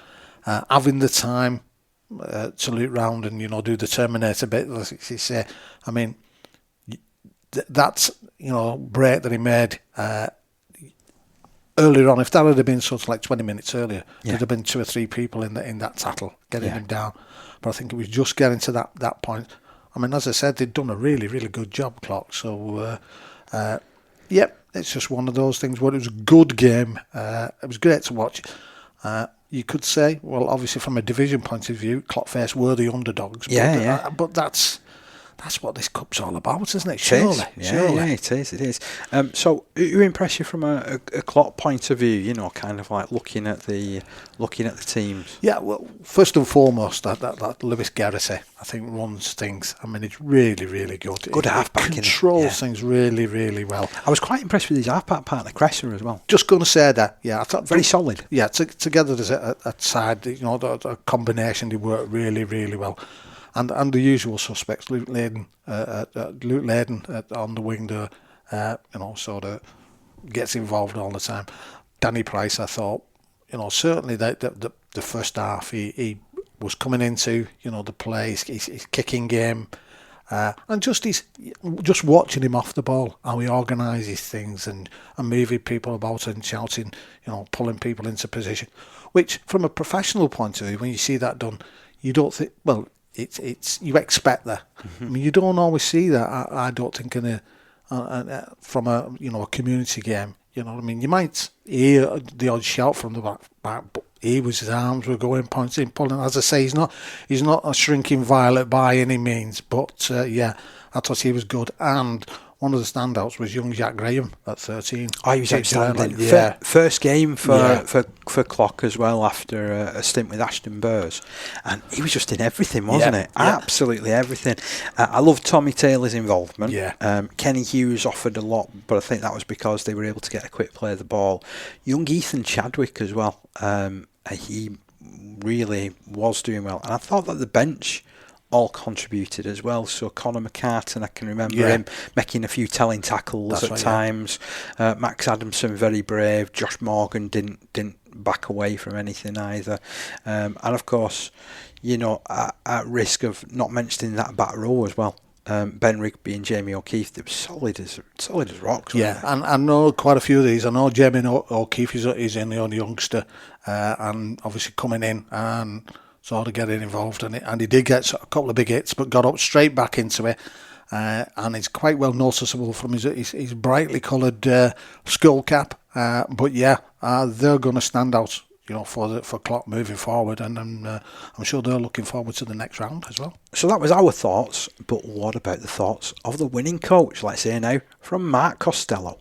having the time to loop round and do the Terminator bit, as you say. I mean, that break that he made earlier on, if that had been sort of like 20 minutes earlier, there'd have been 2 or 3 people in that tackle getting him down. But I think it was just getting to that point. I mean, as I said, they'd done a really, really good job, Clock. So, it's just one of those things where it was a good game. It was great to watch. You could say, well, obviously from a division point of view, Clockface were the underdogs. But that's what this cup's all about, isn't it? Surely. Yeah, it is. So, who impressed you from a Clock point of view? Kind of like looking at the teams. Yeah, well, first and foremost, that Lewis Garrity, I think, runs things. I mean, it's really, really good. Good halfback. Controls things really, really well. I was quite impressed with his halfback partner, Cresser, as well. Just going to say that. Yeah, I thought very solid. Yeah, together as a side, the combination, they work really, really well. And the usual suspects, Luke Layden on the wing there, sort of gets involved all the time. Danny Price, I thought, certainly the first half he was coming into, the play, his kicking game, and just watching him off the ball, how he organises things and moving people about and shouting, pulling people into position, which from a professional point of view, when you see that done, you don't think, well, it's you expect that. I mean, you don't always see that. I don't think from a community game. You know what I mean? You might hear the odd shout from the back, but his arms were going, pointing, pulling. As I say, he's not a shrinking violet by any means. But I thought he was good. And one of the standouts was young Jack Graham at 13. Oh, he was outstanding. Yeah. First game for Clock as well after a stint with Ashton Burrs, and he was just in everything, wasn't it? Yeah. Absolutely everything. I loved Tommy Taylor's involvement. Yeah. Kenny Hughes offered a lot, but I think that was because they were able to get a quick play of the ball. Young Ethan Chadwick as well. He really was doing well, and I thought that the bench all contributed as well. So Conor McCartan, I can remember him making a few telling tackles at times. Max Adamson, very brave. Josh Morgan didn't back away from anything either. And of course, at risk of not mentioning that back row as well, Ben Rigby and Jamie O'Keefe, they were solid as rocks. Yeah, and I know quite a few of these. I know Jamie O'Keefe is in the only youngster, and obviously coming in and sort of getting involved in it, and he did get a couple of big hits, but got up straight back into it, and it's quite well noticeable from his brightly coloured skull cap. But they're going to stand out, for Clock moving forward, and I'm sure they're looking forward to the next round as well. So that was our thoughts, but what about the thoughts of the winning coach? Let's hear now from Mark Costello.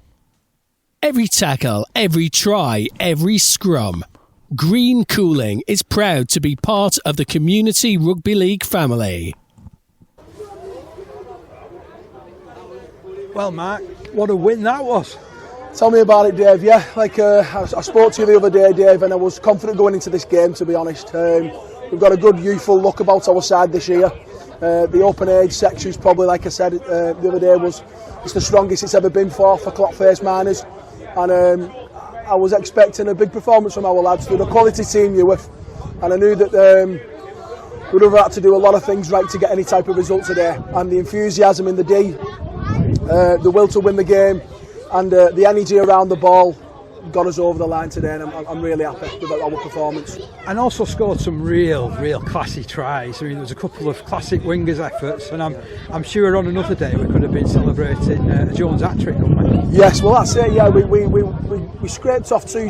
Every tackle, every try, every scrum. Green Cooling is proud to be part of the Community Rugby League family. Well, Mark, what a win that was. Tell me about it, Dave. Yeah, I spoke to you the other day, Dave, and I was confident going into this game, to be honest. We've got a good youthful look about our side this year. The open age section's probably, like I said the other day, it's the strongest it's ever been for Clockface Miners. And I was expecting a big performance from our lads. They're a quality team, Heworth, and I knew that we'd have had to do a lot of things right to get any type of result today. And the enthusiasm in the D, the will to win the game, and the energy around the ball got us over the line today, and I'm really happy with our performance. And also scored some real classy tries. I mean, there was a couple of classic wingers efforts, and I'm sure on another day we could have been celebrating a Jones hat-trick, couldn't we? Yes, well that's it. Yeah, we scraped off two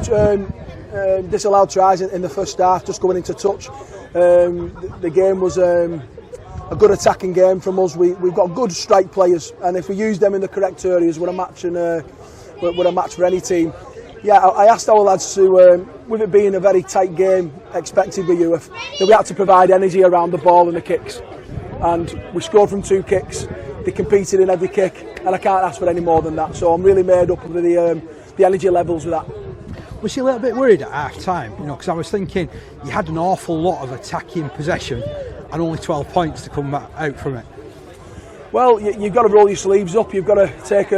disallowed tries in the first half, just going into touch. The game was a good attacking game from us. We've got good strike players, and if we use them in the correct areas, we're a match for any team. Yeah, I asked our lads to, with it being a very tight game, expected with Heworth, that we had to provide energy around the ball and the kicks. And we scored from 2 kicks. They competed in every kick, and I can't ask for any more than that. So I'm really made up of the energy levels with that. Was you a little bit worried at half time? Because I was thinking you had an awful lot of attacking possession and only 12 points to come out from it. Well, you've got to roll your sleeves up. You've got to take.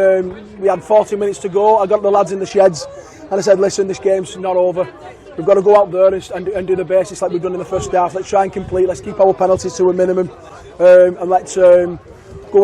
We had 40 minutes to go. I got the lads in the sheds, and I said, "Listen, this game's not over. We've got to go out there and do the basics like we've done in the first half. Let's try and complete. Let's keep our penalties to a minimum, and let's go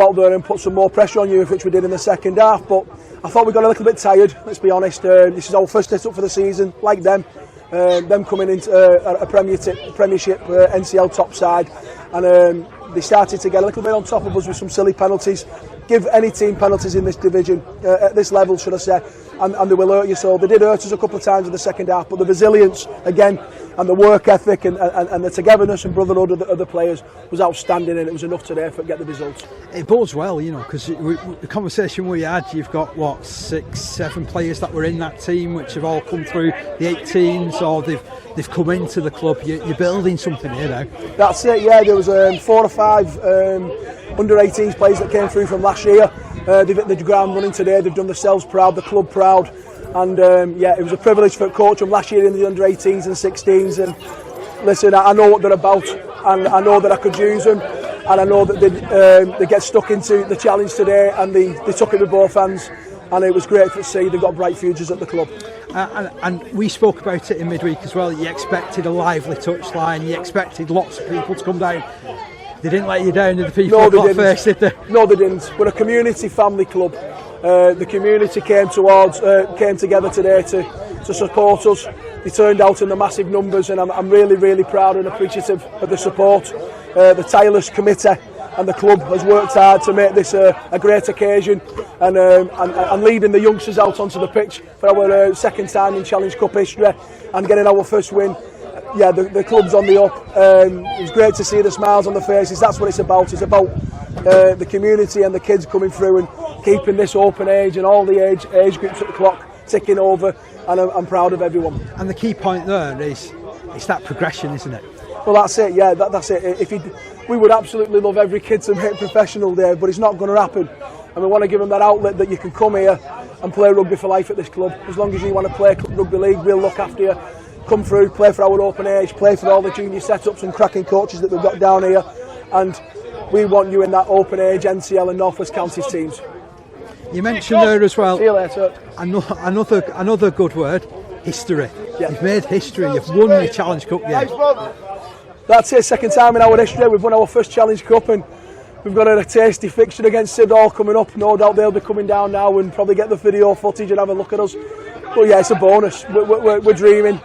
out there and put some more pressure on you, which we did in the second half." But I thought we got a little bit tired. Let's be honest. This is our first hit up for the season, like them. Them coming into a Premiership NCL top side, and they started to get a little bit on top of us with some silly penalties. Give any team penalties in this division, at this level, should I say, and they will hurt you. So they did hurt us a couple of times in the second half, but the resilience again, and the work ethic and the togetherness and brotherhood of the players was outstanding, and it was enough today to get the results. It bodes well, because the conversation we had, you've got 6-7 players that were in that team which have all come through the 18s, or they've come into the club. You're building something here now. That's it, yeah. There was 4 or 5 under 18s players that came through from last year. They've hit the ground running today. They've done themselves proud, the club proud, and it was a privilege for coach them last year in the under 18s and 16s. And listen, I know what they're about, and I know that I could use them, and I know that they get stuck into the challenge today, and they took it with both hands. And it was great to see they've got bright futures at the club. And we spoke about it in midweek as well. You expected a lively touchline. You expected lots of people to come down. They didn't let you down, did the people at Clockface, did they? No, they didn't. We're a community family club. The community came together today to support us. They turned out in the massive numbers, and I'm really, really proud and appreciative of the support. The tireless committee and the club has worked hard to make this a great occasion, and leading the youngsters out onto the pitch for our second time in Challenge Cup history and getting our first win. Yeah, the club's on the up. It was great to see the smiles on the faces. That's what it's about. It's about the community and the kids coming through and keeping this open age and all the age groups at the clock ticking over, and I'm proud of everyone. And the key point there is it's that progression, isn't it? Well, that's it. Yeah, that's it. We would absolutely love every kid to make professional there, but it's not going to happen. And we want to give them that outlet that you can come here and play rugby for life at this club. As long as you want to play rugby league, we'll look after you. Come through, play for our open age, play for all the junior setups and cracking coaches that we've got down here. And we want you in that open age NCL and North West Counties teams. You mentioned there as well. See you later. Another good word, history. Yeah. You've made history. You've won the Challenge Cup game. That's it. Second time in our history. We've won our first Challenge Cup, and we've got a tasty fixture against Sidall coming up. No doubt they'll be coming down now and probably get the video footage and have a look at us. But yeah, it's a bonus. We're dreaming,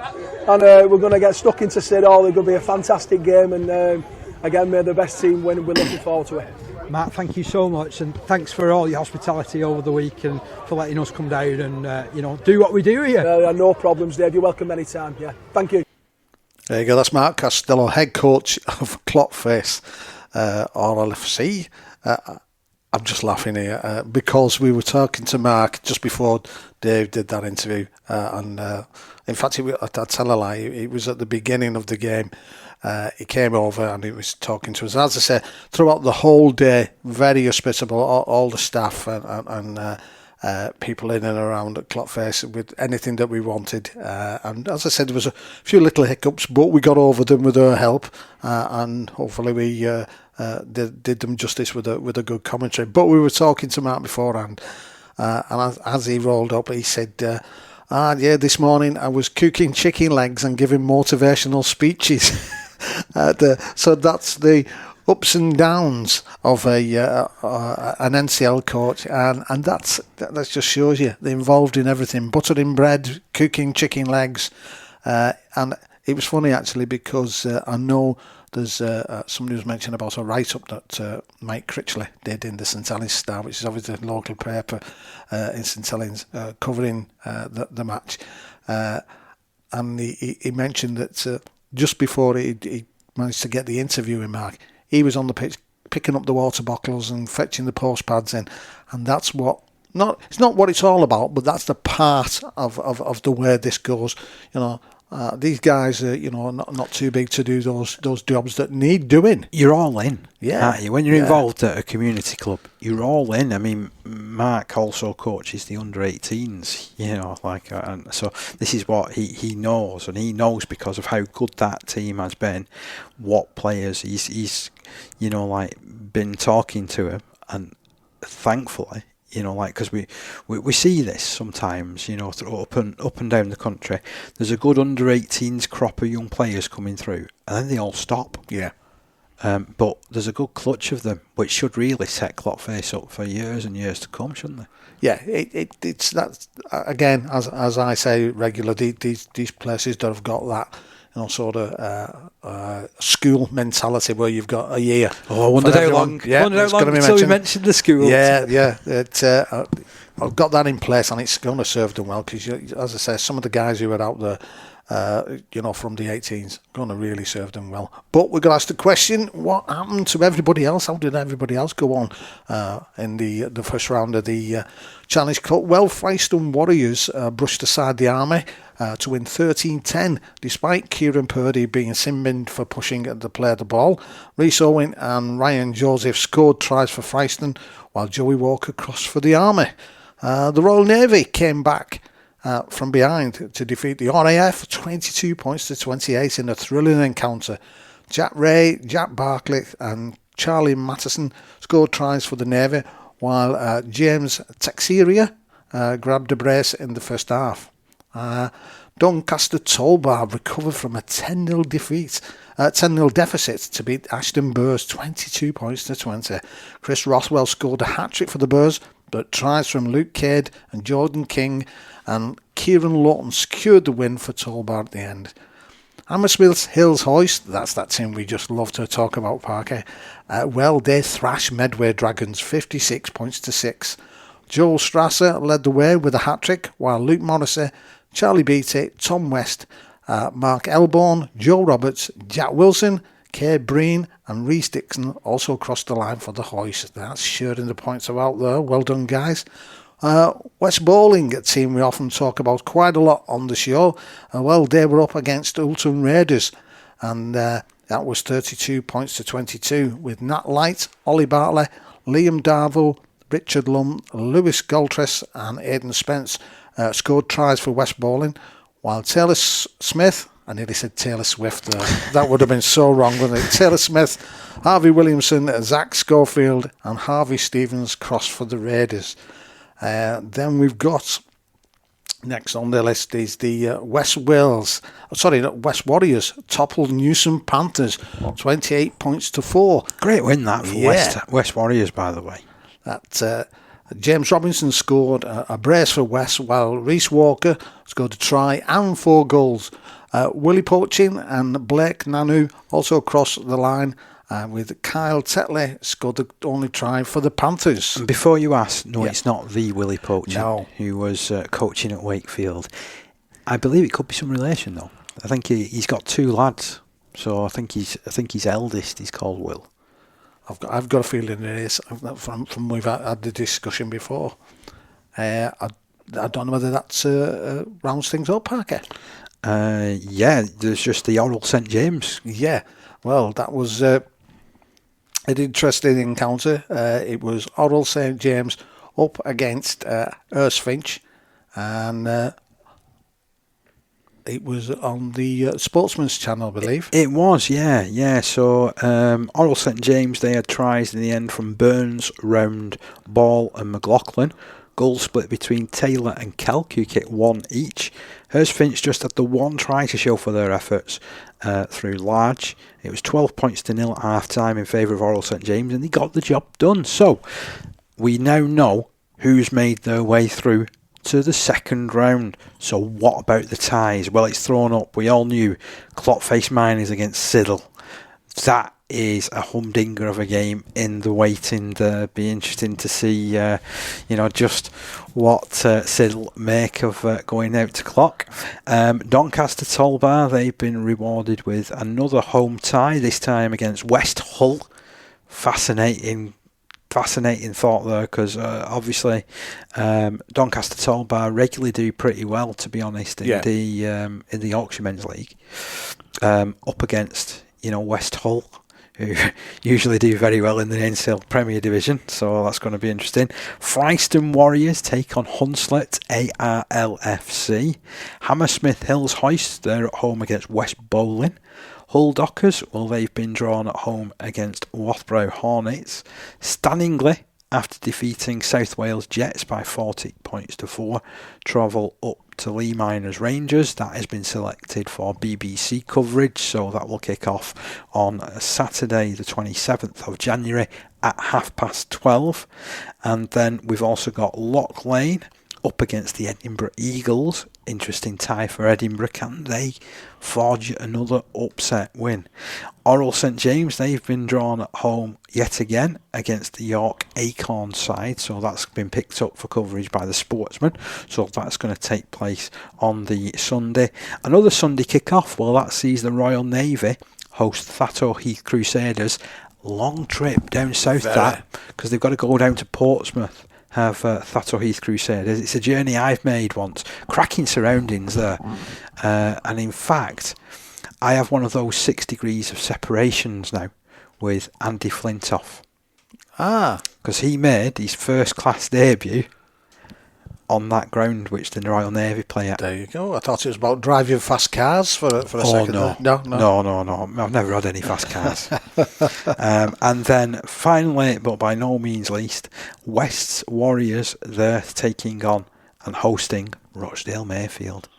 and we're going to get stuck into Sidall. It's going to be a fantastic game, and again, may the best team win. We're looking forward to it. Matt, thank you so much, and thanks for all your hospitality over the week and for letting us come down and do what we do here. No problems, Dave. You're welcome anytime. Yeah, thank you. There you go. That's Mark Costello, head coach of Clotface RLFC. I'm just laughing here because we were talking to Mark just before Dave did that interview, and in fact, I tell a lie. It was at the beginning of the game. He came over and he was talking to us. As I say, throughout the whole day, very hospitable, all the staff and people in and around at Clotface with anything that we wanted. And as I said, there was a few little hiccups, but we got over them with her help, and hopefully we did them justice with a good commentary. But we were talking to Mark beforehand, and as he rolled up, he said, this morning I was cooking chicken legs and giving motivational speeches. So that's the ups and downs of an NCL coach, and that just shows you they're involved in everything: buttering bread, cooking chicken legs, and it was funny actually because I know there's somebody was mentioning about a write-up that Mike Critchley did in the St Helens Star, which is obviously a local paper in St Helens, covering the match, and he mentioned that just before he managed to get the interview with Mark, he was on the pitch picking up the water bottles and fetching the post pads in, and that's it's not what it's all about, but that's the part of the way this goes. These guys are not too big to do those jobs that need doing. You're all in, yeah. Aren't you? When you're involved at a community club, you're all in. I mean, Mark also coaches the under-18s, and so this is what he knows, and he knows because of how good that team has been, what players he's been talking to him, and thankfully, because we see this sometimes, through up and down the country. There's a good under-18s crop of young players coming through, and then they all stop. Yeah. But there's a good clutch of them, which should really set Clotface up for years and years to come, shouldn't they? Yeah, it's that again, as I say regularly, these places that have got that sort of school mentality where you've got a year. Oh, I wondered how long. Yeah, until we mentioned the school. Yeah. I've got that in place, and it's going to serve them well because, as I say, some of the guys who are out there, from the 18s, going to really serve them well. But we're going to ask the question: what happened to everybody else? How did everybody else go on in the first round of the Challenge Cup? Well, Fryston Warriors brushed aside the Army to win 13-10, despite Kieran Purdy being sin-binned for pushing to play the ball. Rhys Owen and Ryan Joseph scored tries for Fryston, while Joey Walker crossed for the Army. The Royal Navy came back from behind to defeat the RAF 22 points to 28 in a thrilling encounter. Jack Ray, Jack Barkley and Charlie Mattison scored tries for the Navy, while James Texiria grabbed a brace in the first half. Doncaster Tollbar recovered from a 10-0 defeat, 10-0 deficit to beat Ashton Burrs 22 points to 20. Chris Rothwell scored a hat-trick for the Burrs, but tries from Luke Cade and Jordan King and Kieran Lawton secured the win for Tollbar at the end. Hammersmith Hills Hoist, that's that team we just love to talk about, Parker. They thrashed Medway Dragons 56 points to 6. Joel Strasser led the way with a hat-trick, while Luke Morrissey, Charlie Beattie, Tom West, Mark Elborn, Joe Roberts, Jack Wilson, Kay Breen and Reece Dixon also crossed the line for the hoist. That's sharing the points out there. Well done, guys. West Bowling, a team we often talk about quite a lot on the show. Well, they were up against Ulton Raiders, and that was 32 points to 22, with Nat Light, Ollie Bartley, Liam Darvo, Richard Lum, Lewis Goltress and Aidan Spence scored tries for West Bowling, while Taylor Smith, I nearly said Taylor Swift there. That would have been so wrong, wouldn't it? Taylor Smith, Harvey Williamson, Zach Schofield and Harvey Stevens crossed for the Raiders. Then we've got, next on the list is the West Warriors toppled Newsom Panthers 28 points to 4. Great win that for West Warriors, by the way. That James Robinson scored a brace for West, while Reece Walker scored a try and 4 goals. Willie Poachin and Blake Nanu also crossed the line, with Kyle Tetley scored the only try for the Panthers. And before you ask, it's not the Willie Poachin who was coaching at Wakefield. I believe it could be some relation though. I think he's got 2 lads, so I think his eldest is called Will. I've got a feeling it is from we've had the discussion before. I don't know whether that rounds things up, Parker. There's just the Oral St James. Yeah, well, that was an interesting encounter. It was Oral St James up against Erskine, and it was on the Sportsman's Channel, I believe. It was, yeah. So Oral St James, they had tries in the end from Burns, Round, Ball and McLaughlin. Goal split between Taylor and Kelk, who kicked 1 each. Hurstfinch just had the 1 try to show for their efforts through Large. It was 12 points to 0 at half-time in favour of Oral St James, and they got the job done. So, we now know who's made their way through to the second round. So what about the ties? Well, it's thrown up. We all knew Clotface Miners against Siddle. That is a humdinger of a game in the waiting. Be interesting to see, just what Siddle make of going out to clock. Doncaster Tolbar, they've been rewarded with another home tie, this time against West Hull. Fascinating thought there, because obviously Doncaster Tolbar regularly do pretty well, to be honest, in the Yorkshire Men's League, up against West Hull, who usually do very well in the Ainsdale Premier Division, so that's going to be interesting. Fryston Warriors take on Hunslet ARLFC. Hammersmith Hills Hoist, they're at home against West Bowling. Hull Dockers, well, they've been drawn at home against Wathbrow Hornets. Stanningley, after defeating South Wales Jets by 40 points to 4, travel up to Lee Miners Rangers. That has been selected for BBC coverage, so that will kick off on Saturday the 27th of January at 12:30. And then we've also got Loch Lane up against the Edinburgh Eagles. Interesting tie for Edinburgh. Can they forge another upset win? Oral St James, they've been drawn at home yet again against the York Acorn side, so that's been picked up for coverage by the Sportsman, so that's going to take place on the Sunday. Another Sunday kick-off, well, that sees the Royal Navy host Thatto Heath Crusaders. Long trip down south, because they've got to go down to Portsmouth, have Thatto Heath Crusaders. It's a journey I've made once. Cracking surroundings there. And in fact, I have one of those 6 degrees of separations now with Andy Flintoff. Because he made his first class debut on that ground which the Royal Navy play at. There you go. I thought it was about driving fast cars for a second. No. I've never had any fast cars. And then finally, but by no means least, West's Warriors, they're taking on and hosting Rochdale Mayfield.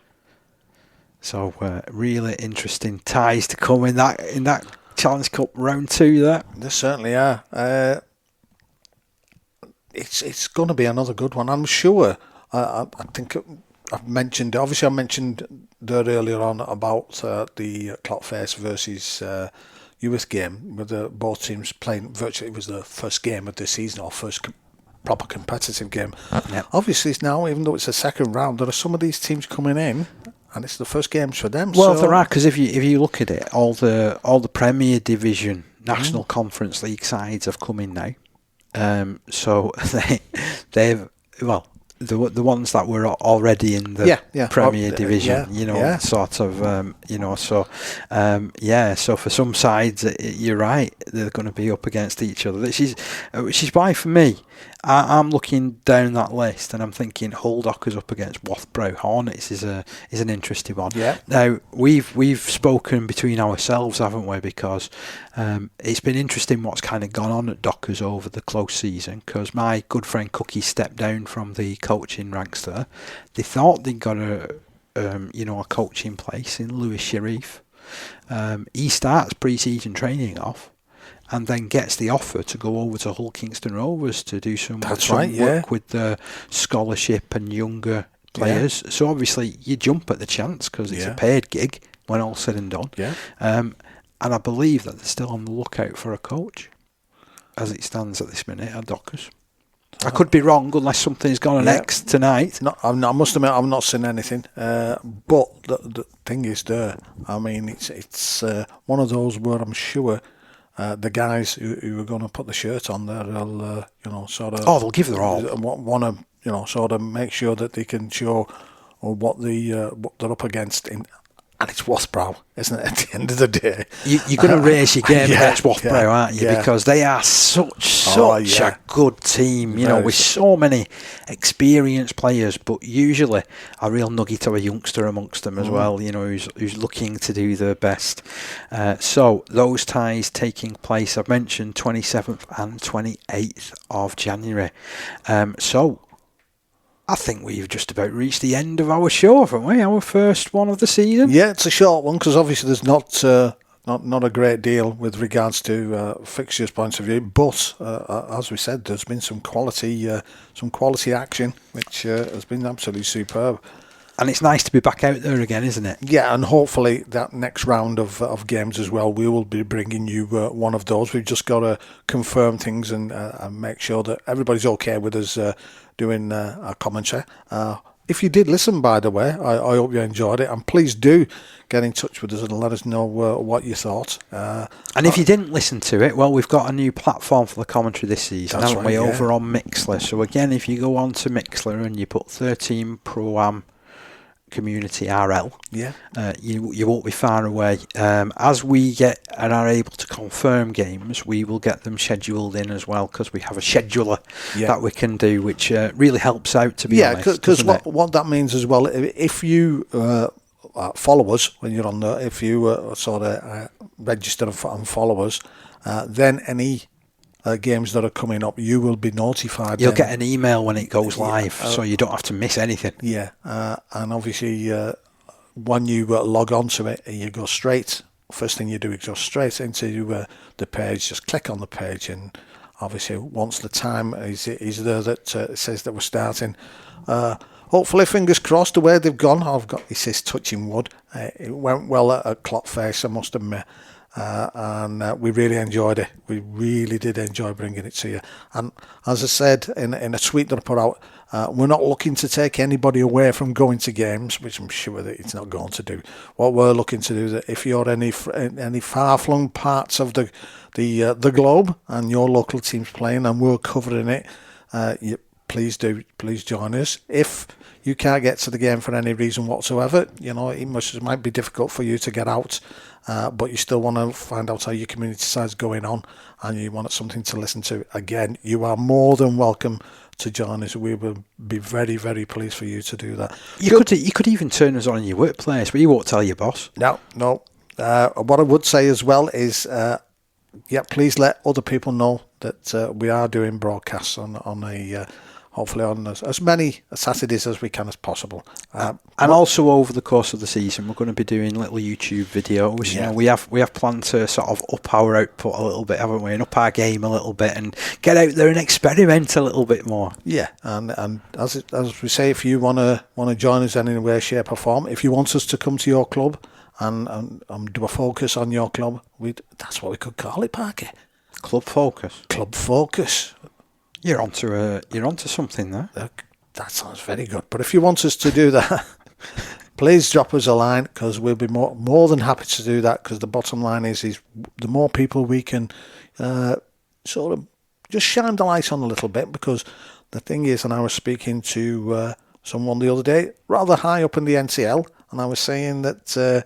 So really interesting ties to come in that Challenge Cup round 2 there. There certainly are. It's going to be another good one, I'm sure. I think I've mentioned there earlier on about the Clotface versus Heworth game, with both teams playing virtually. It was the first game of the season, or first proper competitive game. Yep. Obviously, now, even though it's a second round, there are some of these teams coming in and it's the first games for them. Well, so. there are, because if you look at it, all the Premier Division, National Conference League sides have come in now. So they've the ones that were already in the Premier Division, sort of, so for some sides, you're right, they're going to be up against each other, which is why for me, I'm looking down that list and I'm thinking Hull Dockers up against Wrathborough Hornets is an interesting one. Yeah. Now we've spoken between ourselves, haven't we? Because it's been interesting what's kind of gone on at Dockers over the close season. Because my good friend Cookie stepped down from the coaching ranks there. They thought they got a coach in place in Lewis Sharif. He starts pre-season training off, and then gets the offer to go over to Hull Kingston Rovers to do some work with the scholarship and younger players. Yeah. So obviously you jump at the chance because it's a paid gig when all's said and done. Yeah. And I believe that they're still on the lookout for a coach as it stands at this minute at Dockers. I could be wrong unless something's gone on X tonight. No, I must admit I've not seen anything. But the thing is there. I mean, it's one of those where I'm sure the guys who are going to put the shirt on there, they'll they'll give their all. Want to sort of make sure that they can show what they're up against and it's Wrathborough, isn't it? At the end of the day, you're going to raise your game against Wrathborough, aren't you? Because they are such a good team, with so many experienced players, but usually a real nugget of a youngster amongst them as well. Who's looking to do their best. So those ties taking place, I've mentioned 27th and 28th of January. So I think we've just about reached the end of our show, haven't we? Our first one of the season. Yeah, it's a short one because obviously there's not a great deal with regards to fixtures points of view. But as we said, there's been some quality action, which has been absolutely superb. And it's nice to be back out there again, isn't it? Yeah, and hopefully that next round of games as well, we will be bringing you one of those. We've just got to confirm things and make sure that everybody's okay with us doing our commentary. If you did listen, by the way, I hope you enjoyed it, and please do get in touch with us and let us know what you thought. And if you didn't listen to it, well, we've got a new platform for the commentary this season, haven't we? Over on Mixler. So again, if you go on to Mixler and you put 13 Pro-Am Community RL, you won't be far away. As we get and are able to confirm games, we will get them scheduled in as well, because we have a scheduler that we can do, which really helps out, to be honest. Because what that means as well, if you follow us when you're on there, if you register and follow us, then any games that are coming up, you will be notified. You'll get an email when it goes live, so you don't have to miss anything. Yeah, and obviously when you log on to it, you go straight. First thing you do is go straight into the page. Just click on the page, and obviously once the time is there that says that we're starting. Hopefully, fingers crossed, the way they've gone. It says touching wood. It went well at Clockface, I must admit. And we really enjoyed it. We really did enjoy bringing it to you. And as I said in a tweet that I put out, we're not looking to take anybody away from going to games, which I'm sure that it's not going to do. What we're looking to do is that if you're any far-flung parts of the globe and your local team's playing and we're covering it, please join us. If you can't get to the game for any reason whatsoever, it might be difficult for you to get out, but you still want to find out how your community side's going on and you want something to listen to, again, you are more than welcome to join us. We will be very, very pleased for you to do that. You could even turn us on in your workplace, but you won't tell your boss. No. What I would say as well is, please let other people know that we are doing broadcasts on a hopefully on as many Saturdays as we can as possible. And also over the course of the season, we're going to be doing little YouTube videos. Yeah. We have planned to sort of up our output a little bit, haven't we? And up our game a little bit and get out there and experiment a little bit more. Yeah, and as we say, if you want to join us in any way, shape or form, if you want us to come to your club and do a focus on your club, that's what we could call it, Parky. Club focus. Club focus. You're onto something there. That sounds very good. But if you want us to do that, please drop us a line, because we'll be more than happy to do that, because the bottom line is the more people we can sort of just shine the light on a little bit, because the thing is, and I was speaking to someone the other day, rather high up in the NCL, and I was saying that,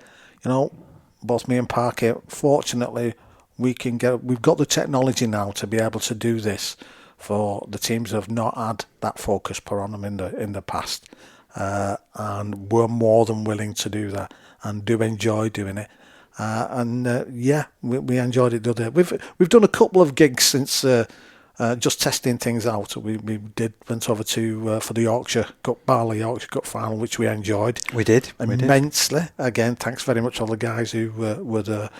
both me and Parky, fortunately, we've got the technology now to be able to do this for the teams that have not had that focus put on them in the past. And we're more than willing to do that, and do enjoy doing it. We enjoyed it the other day. We've done a couple of gigs since just testing things out. We went over to for the Yorkshire Cup final, which we enjoyed. We did immensely. Again, thanks very much all the guys who were there.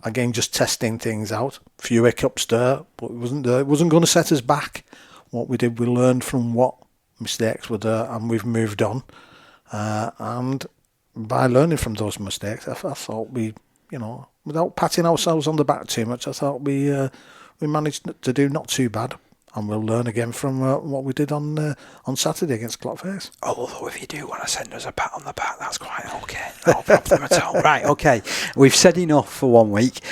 Again, just testing things out. A few hiccups there, but it wasn't going to set us back. What we did, we learned from what mistakes were there, and we've moved on. And by learning from those mistakes, I thought we, without patting ourselves on the back too much, I thought we managed to do not too bad. And we'll learn again from what we did on Saturday against Clockface. Although if you do want to send us a pat on the back, that's quite okay. No problem at all. Right, okay. We've said enough for 1 week.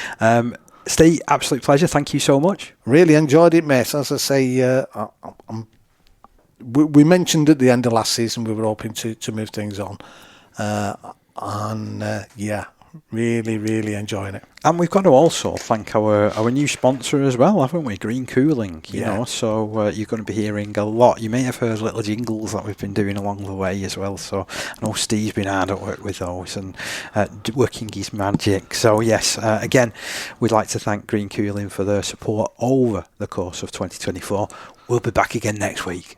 Steve, absolute pleasure. Thank you so much. Really enjoyed it, mate. As I say, we mentioned at the end of last season we were hoping to move things on. Really, really enjoying it. And we've got to also thank our new sponsor as well, haven't we? Green Cooling, you know. So you're going to be hearing a lot. You may have heard little jingles that we've been doing along the way as well. So I know Steve's been hard at work with those and working his magic. So yes, again, we'd like to thank Green Cooling for their support over the course of 2024. We'll be back again next week.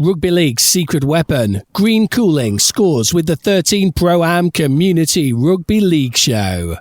Rugby League's secret weapon, Green Cooling, scores with the 13 Pro-Am Community Rugby League Show.